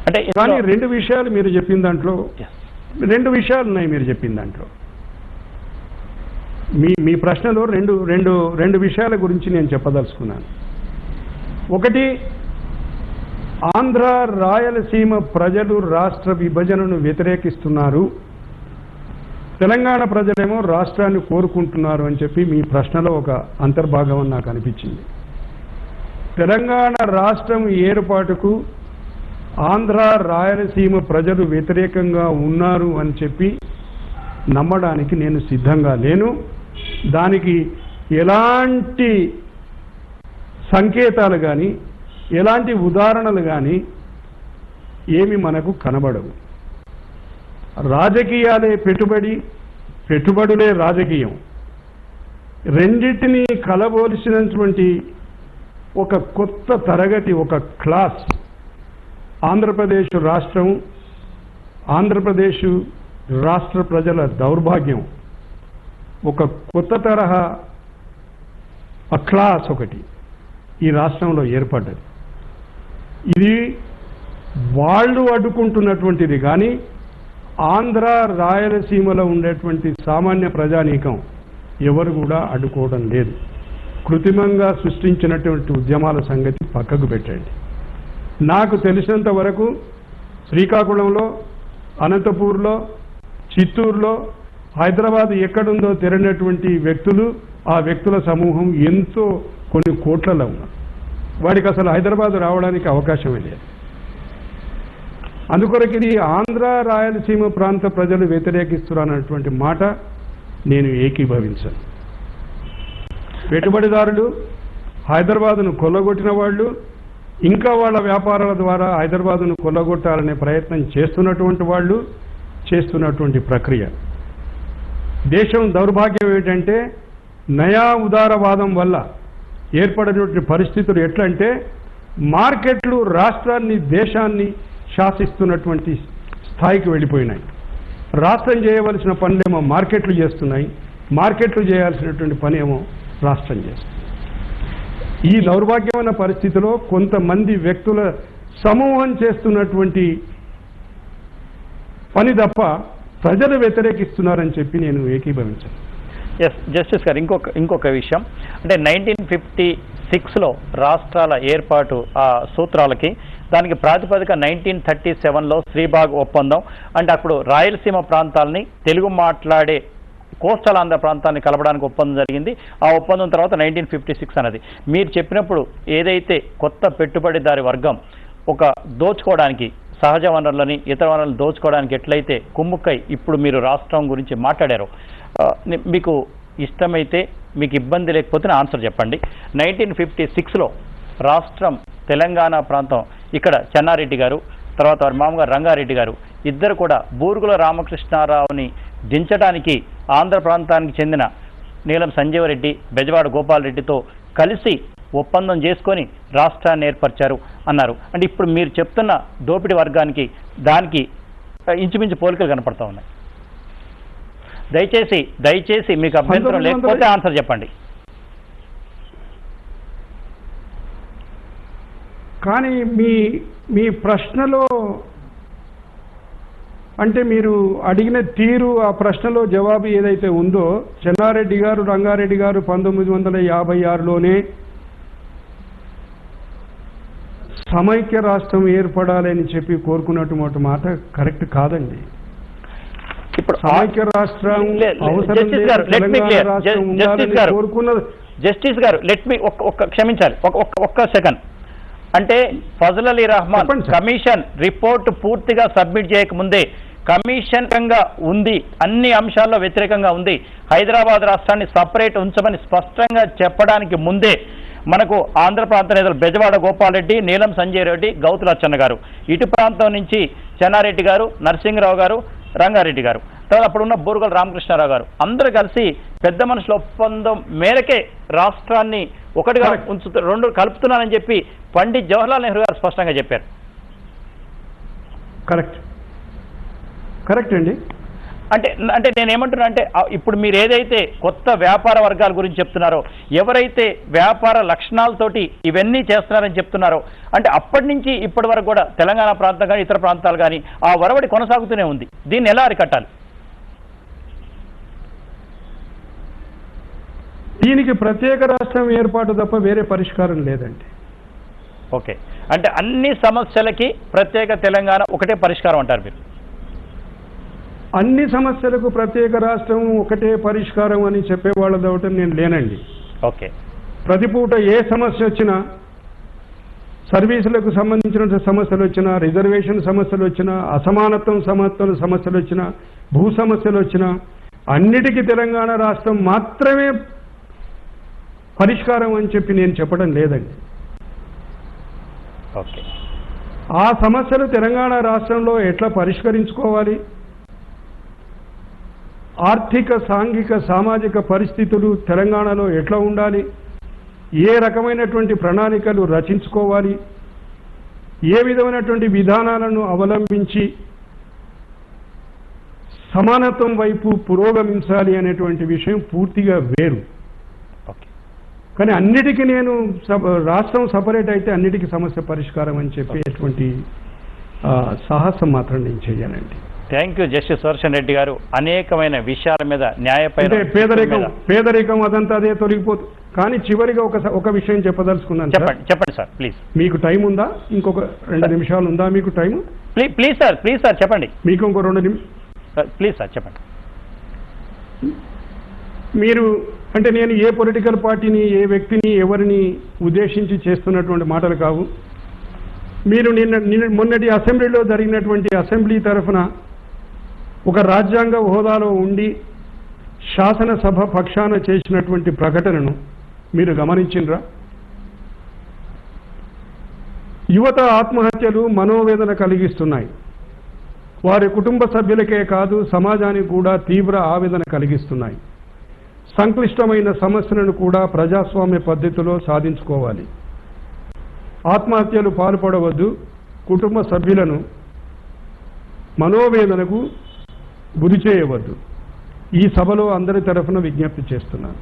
అంటే కానీ 2 విషయాలు మీరు చెప్పిన దాంట్లో 2 విషయాలు ఉన్నాయి. మీరు చెప్పిన దాంట్లో మీ ప్రశ్నలో రెండు విషయాల గురించి నేను చెప్పదలుచుకున్నాను. ఒకటి, ఆంధ్ర రాయలసీమ ప్రజలు రాష్ట్ర విభజనను వ్యతిరేకిస్తున్నారు, తెలంగాణ ప్రజలేమో రాష్ట్రాన్ని కోరుకుంటున్నారు అని చెప్పి మీ ప్రశ్నలో ఒక అంతర్భాగం అని నాకు అనిపించింది. తెలంగాణ రాష్ట్రం ఏర్పాటుకు ఆంధ్ర రాయలసీమ ప్రజలు వ్యతిరేకంగా ఉన్నారు అని చెప్పి నమ్మడానికి నేను సిద్ధంగా లేను. దానికి ఎలాంటి సంకేతాలు కానీ ఎలాంటి ఉదాహరణలు కానీ ఏమి మనకు కనబడవు. రాజకీయాలే పెట్టుబడులే రాజకీయం. రెండింటినీ కలబోల్చినటువంటి ఒక కొత్త తరగతి, ఒక క్లాస్ ఆంధ్రప్రదేశ్ రాష్ట్రం, ఆంధ్రప్రదేశ్ రాష్ట్ర ప్రజల దౌర్భాగ్యం. ఒక కొత్త తరహా క్లాస్ ఒకటి ఈ రాష్ట్రంలో ఏర్పడ్డది. ఇది వాళ్ళు అడ్డుకుంటున్నటువంటిది కానీ ఆంధ్ర రాయలసీమలో ఉండేటువంటి సామాన్య ప్రజానీకం ఎవరు కూడా అడ్డుకోవడం లేదు. కృత్రిమంగా సృష్టించినటువంటి ఉద్యమాల సంగతి పక్కకు పెట్టండి. నాకు తెలిసినంత వరకు శ్రీకాకుళంలో, అనంతపూర్లో, చిత్తూరులో, హైదరాబాద్ ఎక్కడుందో తెలియనటువంటి వ్యక్తులు, ఆ వ్యక్తుల సమూహం ఎంతో కొన్ని కోట్లలో ఉన్నారు. వాడికి అసలు హైదరాబాద్ రావడానికి అవకాశమే లేదు. అందుకొరకు ఇది ఆంధ్ర రాయలసీమ ప్రాంత ప్రజలు వ్యతిరేకిస్తున్నారన్నటువంటి మాట నేను ఏకీభవించను. పెట్టుబడిదారులు, హైదరాబాదును కొల్లగొట్టిన వాళ్ళు, ఇంకా వాళ్ళ వ్యాపారాల ద్వారా హైదరాబాదును కొల్లగొట్టాలనే ప్రయత్నం చేస్తున్నటువంటి వాళ్ళు చేస్తున్నటువంటి ప్రక్రియ. దేశం దౌర్భాగ్యం ఏంటంటే నయా ఉదారవాదం వల్ల ఏర్పడినటువంటి పరిస్థితులు ఎట్లంటే మార్కెట్లు రాష్ట్రాన్ని, దేశాన్ని శాసిస్తున్నటువంటి స్థాయికి వెళ్ళిపోయినాయి. రాష్ట్రం చేయవలసిన పనులేమో మార్కెట్లు చేస్తున్నాయి, మార్కెట్లు చేయాల్సినటువంటి పని ఏమో రాష్ట్రం చేస్తుంది. ఈ దౌర్భాగ్యమైన పరిస్థితిలో కొంతమంది వ్యక్తుల సమూహం చేస్తున్నటువంటి పని తప్ప ప్రజలు వ్యతిరేకిస్తున్నారని చెప్పి నేను ఏకీభవించాను. ఎస్ జస్టిస్ గారు, ఇంకొక విషయం అంటే 1956లో రాష్ట్రాల ఏర్పాటు ఆ సూత్రాలకి దానికి ప్రాతిపదిక 1937లో శ్రీబాగ్ ఒప్పందం. అంటే అప్పుడు రాయలసీమ ప్రాంతాలని తెలుగు మాట్లాడే కోస్టల్ ఆంధ్ర ప్రాంతాన్ని కలపడానికి ఒప్పందం జరిగింది. ఆ ఒప్పందం తర్వాత 1956 అన్నది మీరు చెప్పినప్పుడు ఏదైతే కొత్త పెట్టుబడిదారి వర్గం ఒక దోచుకోవడానికి సహజ వనరులని ఇతర వనరులను దోచుకోవడానికి ఎట్లయితే కుమ్ముక్కై ఇప్పుడు మీరు రాష్ట్రం గురించి మాట్లాడారో, మీకు ఇష్టమైతే మీకు ఇబ్బంది లేకపోతే ఆన్సర్ చెప్పండి. 1956లో రాష్ట్రం తెలంగాణ ప్రాంతం ఇక్కడ చెన్నారెడ్డి గారు తర్వాత వారి మామగారు రంగారెడ్డి గారు ఇద్దరు కూడా బూరుగుల రామకృష్ణారావుని దించడానికి ఆంధ్ర ప్రాంతానికి చెందిన నీలం సంజీవరెడ్డి బెజవాడ గోపాల్ రెడ్డితో కలిసి ఒప్పందం చేసుకొని రాష్ట్రాన్ని ఏర్పరిచారు అన్నారు. అంటే ఇప్పుడు మీరు చెప్తున్న దోపిడీ వర్గానికి దానికి ఇంచుమించు పోలికలు కనపడతా ఉన్నాయి. దయచేసి మీకు అభ్యంతరం లేకపోతే ఆన్సర్ చెప్పండి. కానీ మీ ప్రశ్నలో అంటే మీరు అడిగిన తీరు ఆ ప్రశ్నలో జవాబు ఏదైతే ఉందో, చెన్నారెడ్డి గారు రంగారెడ్డి గారు 1956లోనే సమైక్య రాష్ట్రం ఏర్పడాలని చెప్పి కోరుకున్నటువంటి మాట కరెక్ట్ కాదండి. ఇప్పుడు సమైక్య రాష్ట్రం అవసరం కోరుకున్నది. జస్టిస్ గారు క్షమించాలి ఒక్క సెకండ్. అంటే ఫజల్ అలీ రహమాన్ కమిషన్ రిపోర్ట్ పూర్తిగా సబ్మిట్ చేయకముందే కమిషన్ ఉంది, అన్ని అంశాల్లో వ్యతిరేకంగా ఉంది, హైదరాబాద్ రాష్ట్రాన్ని సపరేట్ ఉంచమని స్పష్టంగా చెప్పడానికి ముందే మనకు ఆంధ్ర ప్రాంత నేతలు బెజవాడ గోపాల్ రెడ్డి, నీలం సంజయ్ రెడ్డి, గౌతు లచ్చన్న గారు, ఇటు ప్రాంతం నుంచి చెన్నారెడ్డి గారు, నరసింహరావు గారు, రంగారెడ్డి గారు, తర్వాత అప్పుడున్న బూరుగుల రామకృష్ణారావు గారు అందరూ కలిసి పెద్ద మనుషుల ఒప్పందం మేరకే రాష్ట్రాన్ని ఒకటిగా రెండు కలుపుతున్నానని చెప్పి పండిత్ జవహర్లాల్ నెహ్రూ గారు స్పష్టంగా చెప్పారు. కరెక్ట్ అండి. అంటే నేనేమంటున్నా అంటే ఇప్పుడు మీరు ఏదైతే కొత్త వ్యాపార వర్గాల గురించి చెప్తున్నారో, ఎవరైతే వ్యాపార లక్షణాలతోటి ఇవన్నీ చేస్తున్నారని చెప్తున్నారో, అంటే అప్పటి నుంచి ఇప్పటి వరకు కూడా తెలంగాణ ప్రాంతం కానీ ఇతర ప్రాంతాలు కానీ ఆ వరవడి కొనసాగుతూనే ఉంది. దీన్ని ఎలా అరికట్టాలి? దీనికి ప్రత్యేక రాష్ట్రం ఏర్పాటు తప్ప వేరే పరిష్కారం లేదండి. ఓకే, అంటే అన్ని సమస్యలకి ప్రత్యేక తెలంగాణ ఒకటే పరిష్కారం అంటారు మీరు? అన్ని సమస్యలకు ప్రత్యేక రాష్ట్రం ఒకటే పరిష్కారం అని చెప్పేవాళ్ళ దవటం నేను లేనండి. ఓకే, ప్రతిపూట ఏ సమస్య వచ్చినా, సర్వీసులకు సంబంధించిన సమస్యలు వచ్చినా, రిజర్వేషన్ సమస్యలు వచ్చినా, అసమానత్వం సమస్యలు వచ్చినా, భూ సమస్యలు వచ్చినా, అన్నిటికీ తెలంగాణ రాష్ట్రం మాత్రమే పరిష్కారం అని చెప్పి నేను చెప్పడం లేదండి. ఓకే, ఆ సమస్యలు తెలంగాణ రాష్ట్రంలో ఎట్లా పరిష్కరించుకోవాలి, ఆర్థిక సాంఘిక సామాజిక పరిస్థితులు తెలంగాణలో ఎట్లా ఉండాలి, ఏ రకమైనటువంటి ప్రణాళికలు రచించుకోవాలి, ఏ విధమైనటువంటి విధానాలను అవలంబించి సమానత్వం వైపు పురోగమించాలి అనేటువంటి విషయం పూర్తిగా వేరు. కానీ అన్నిటికీ నేను రాష్ట్రం సపరేట్ అయితే అన్నిటికీ సమస్య పరిష్కారం అని చెప్పేటువంటి సాహసం మాత్రం నేను చెయ్యానండి. Thank you justice Sudarshan Reddy గారు. అనేకమైన విషయాల మీద న్యాయపైన పేదరికం అదంతా అదే తొలగిపోతు. కానీ చివరిగా ఒక విషయం చెప్పదలుచుకున్నాను. చెప్పండి సార్ ప్లీజ్. మీకు టైం ఉందా? ఇంకొక 2 నిమిషాలు ఉందా మీకు టైం? ప్లీజ్ సార్ చెప్పండి. మీకు ఇంకో 2 నిమిషాలు ప్లీజ్ సార్ చెప్పండి. మీరు అంటే నేను ఏ పొలిటికల్ పార్టీని, ఏ వ్యక్తిని, ఎవరిని ఉద్దేశించి చేస్తున్నటువంటి మాటలు కావు. మీరు మొన్నటి అసెంబ్లీలో జరిగినటువంటి అసెంబ్లీ తరఫున ఒక రాజ్యాంగ హోదాలో ఉండి శాసనసభ పక్షాన చేసినటువంటి ప్రకటనను మీరు గమనించినరా? యువత ఆత్మహత్యలు మనోవేదన కలిగిస్తున్నాయి. వారి కుటుంబ సభ్యులకే కాదు సమాజానికి కూడా తీవ్ర ఆవేదన కలిగిస్తున్నాయి. సంక్లిష్టమైన సమస్యలను కూడా ప్రజాస్వామ్య పద్ధతిలో సాధించుకోవాలి. ఆత్మహత్యలు పాల్పడవద్దు. కుటుంబ సభ్యులను మనోవేదనకు గురి చేయవద్దు. ఈ సభలో అందరి తరఫున విజ్ఞప్తి చేస్తున్నాను.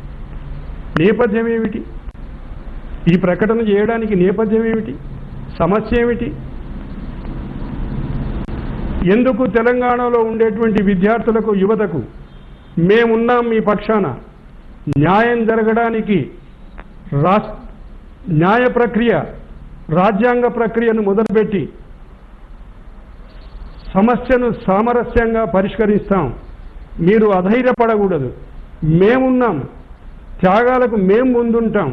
నేపథ్యం ఏమిటి? ఈ ప్రకటన చేయడానికి నేపథ్యం ఏమిటి? సమస్య ఏమిటి? ఎందుకు తెలంగాణలో ఉండేటువంటి విద్యార్థులకు, యువతకు మేమున్నాం మీ పక్షాన, న్యాయం జరగడానికి న్యాయ ప్రక్రియ, రాజ్యాంగ ప్రక్రియను మొదలుపెట్టి సమస్యను సామరస్యంగా పరిష్కరిస్తాం, మీరు అధైర్యపడకూడదు, మేమున్నాం, త్యాగాలకు మేము ముందుంటాం,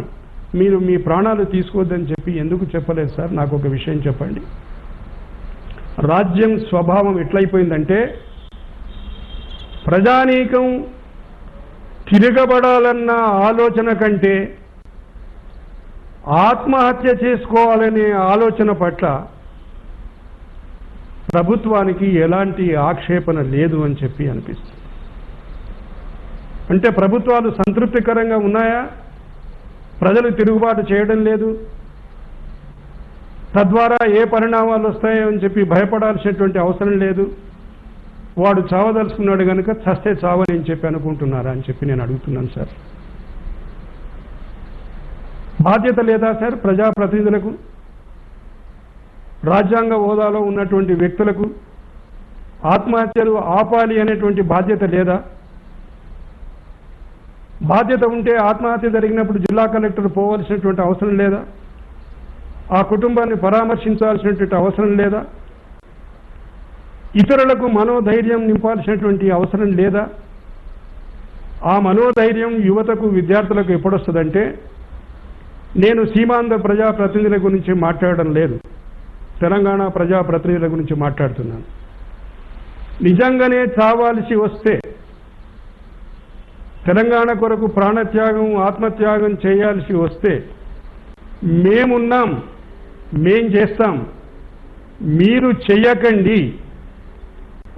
మీరు మీ ప్రాణాలు తీసుకోవద్దని చెప్పి ఎందుకు చెప్పలేదు సార్? నాకు ఒక విషయం చెప్పండి. రాజ్యం స్వభావం ఎట్లయిపోయిందంటే ప్రజానీకం తిరగబడాలన్న ఆలోచన కంటే ఆత్మహత్య చేసుకోవాలనే ఆలోచన పట్ల ప్రభుత్వానికి ఎలాంటి ఆక్షేపణ లేదు అని చెప్పి అనిపిస్తుంది. అంటే ప్రభుత్వాలు సంతృప్తికరంగా ఉన్నాయా? ప్రజలు తిరుగుబాటు చేయడం లేదు, తద్వారా ఏ పరిణామాలు వస్తాయో అని చెప్పి భయపడాల్సినటువంటి అవసరం లేదు, వాడు చావదలుచుకున్నాడు కనుక చస్తే చావని అని చెప్పి అనుకుంటున్నారా అని చెప్పి నేను అడుగుతున్నాను సార్. బాధ్యత లేదా సార్ ప్రజాప్రతినిధులకు, రాజ్యాంగ హోదాలో ఉన్నటువంటి వ్యక్తులకు ఆత్మహత్యలు ఆపాలి అనేటువంటి బాధ్యత లేదా? బాధ్యత ఉంటే ఆత్మహత్య జరిగినప్పుడు జిల్లా కలెక్టర్ పోవాల్సినటువంటి అవసరం లేదా? ఆ కుటుంబాన్ని పరామర్శించాల్సినటువంటి అవసరం లేదా? ఇతరులకు మనోధైర్యం నింపాల్సినటువంటి అవసరం లేదా? ఆ మనోధైర్యం యువతకు, విద్యార్థులకు ఎప్పుడొస్తుందంటే, నేను సీమాంధ్ర ప్రజాప్రతినిధుల గురించి మాట్లాడడం లేదు, తెలంగాణ ప్రజాప్రతినిధుల గురించి మాట్లాడుతున్నాను. నిజంగానే చావాల్సి వస్తే, తెలంగాణ కొరకు ప్రాణత్యాగం, ఆత్మత్యాగం చేయాల్సి వస్తే మేమున్నాం, మేం చేస్తాం, మీరు చెయ్యకండి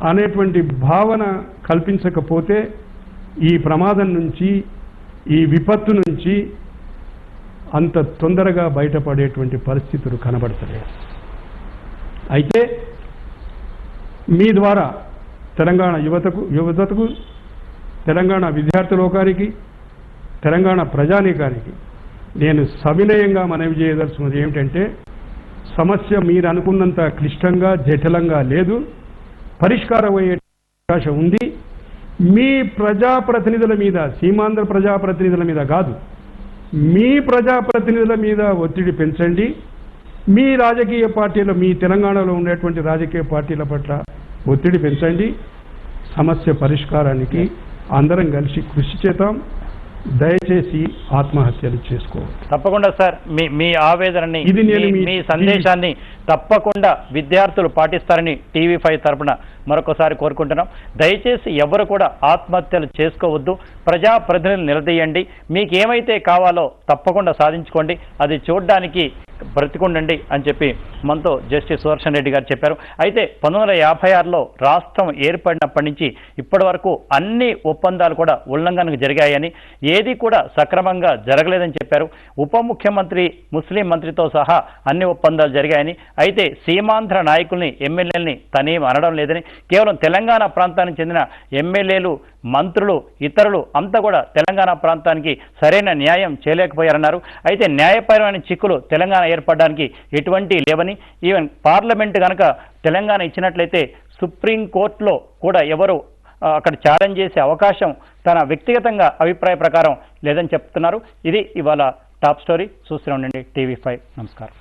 అనేటువంటి భావన కల్పించకపోతే ఈ ప్రమాదం నుంచి, ఈ విపత్తు నుంచి అంత తొందరగా బయటపడేటువంటి పరిస్థితులు కనబడతలేదు. అయితే మీ ద్వారా తెలంగాణ యువతకు, తెలంగాణ విద్యార్థి లోకానికి, తెలంగాణ ప్రజానీకానికి నేను సవినయంగా మనవి చేయదలుచున్నది ఏమిటంటే, సమస్య మీరు అనుకున్నంత క్లిష్టంగా, జటిలంగా లేదు, పరిష్కారం అయ్యే అవకాశం ఉంది. మీ ప్రజాప్రతినిధుల మీద, సీమాంధ్ర ప్రజాప్రతినిధుల మీద కాదు, మీ ప్రజాప్రతినిధుల మీద ఒత్తిడి పెంచండి. మీ రాజకీయ పార్టీల, మీ తెలంగాణలో ఉండేటువంటి రాజకీయ పార్టీల పట్ల ఒత్తిడి పెంచండి. సమస్య పరిష్కారానికి అందరం కలిసి కృషి చేద్దాం. దయచేసి ఆత్మహత్యలు చేసుకోవాలి. తప్పకుండా సార్, మీ ఆవేదనని, మీ సందేశాన్ని తప్పకుండా విద్యార్థులు పాటిస్తారని TV5 తరపున మరొకసారి కోరుకుంటున్నాం. దయచేసి ఎవరు కూడా ఆత్మహత్యలు చేసుకోవద్దు, ప్రజాప్రతినిధులు నిలదీయండి, మీకు ఏమైతే కావాలో తప్పకుండా సాధించుకోండి, అది చూడడానికి బ్రతికుండండి అని చెప్పి మనతో జస్టిస్ సుదర్శన్ రెడ్డి గారు చెప్పారు. అయితే 1956లో రాష్ట్రం ఏర్పడినప్పటి నుంచి ఇప్పటి వరకు అన్ని ఒప్పందాలు కూడా ఉల్లంఘనకు జరిగాయని, ఏది కూడా సక్రమంగా జరగలేదని చెప్పారు. ఉప ముఖ్యమంత్రి, ముస్లిం మంత్రితో సహా అన్ని ఒప్పందాలు జరిగాయని, అయితే సీమాంధ్ర నాయకుల్ని, ఎమ్మెల్యేలని తనేం అనడం లేదని, కేవలం తెలంగాణ ప్రాంతానికి చెందిన ఎమ్మెల్యేలు, మంత్రులు, ఇతరులు అంతా కూడా తెలంగాణ ప్రాంతానికి సరైన న్యాయం చేయలేకపోయారన్నారు. అయితే న్యాయపరమైన చిక్కులు తెలంగాణ ఏర్పడడానికి ఎటువంటి లేవని, ఈవెన్ పార్లమెంట్ కనుక తెలంగాణ ఇచ్చినట్లయితే సుప్రీంకోర్టులో కూడా ఎవరు అక్కడ ఛాలెంజ్ చేసే అవకాశం తన వ్యక్తిగతంగా అభిప్రాయ ప్రకారం లేదని చెప్తున్నారు. ఇది ఇవాళ టాప్ స్టోరీ. చూస్తూనే ఉండండి TV5. నమస్కారం.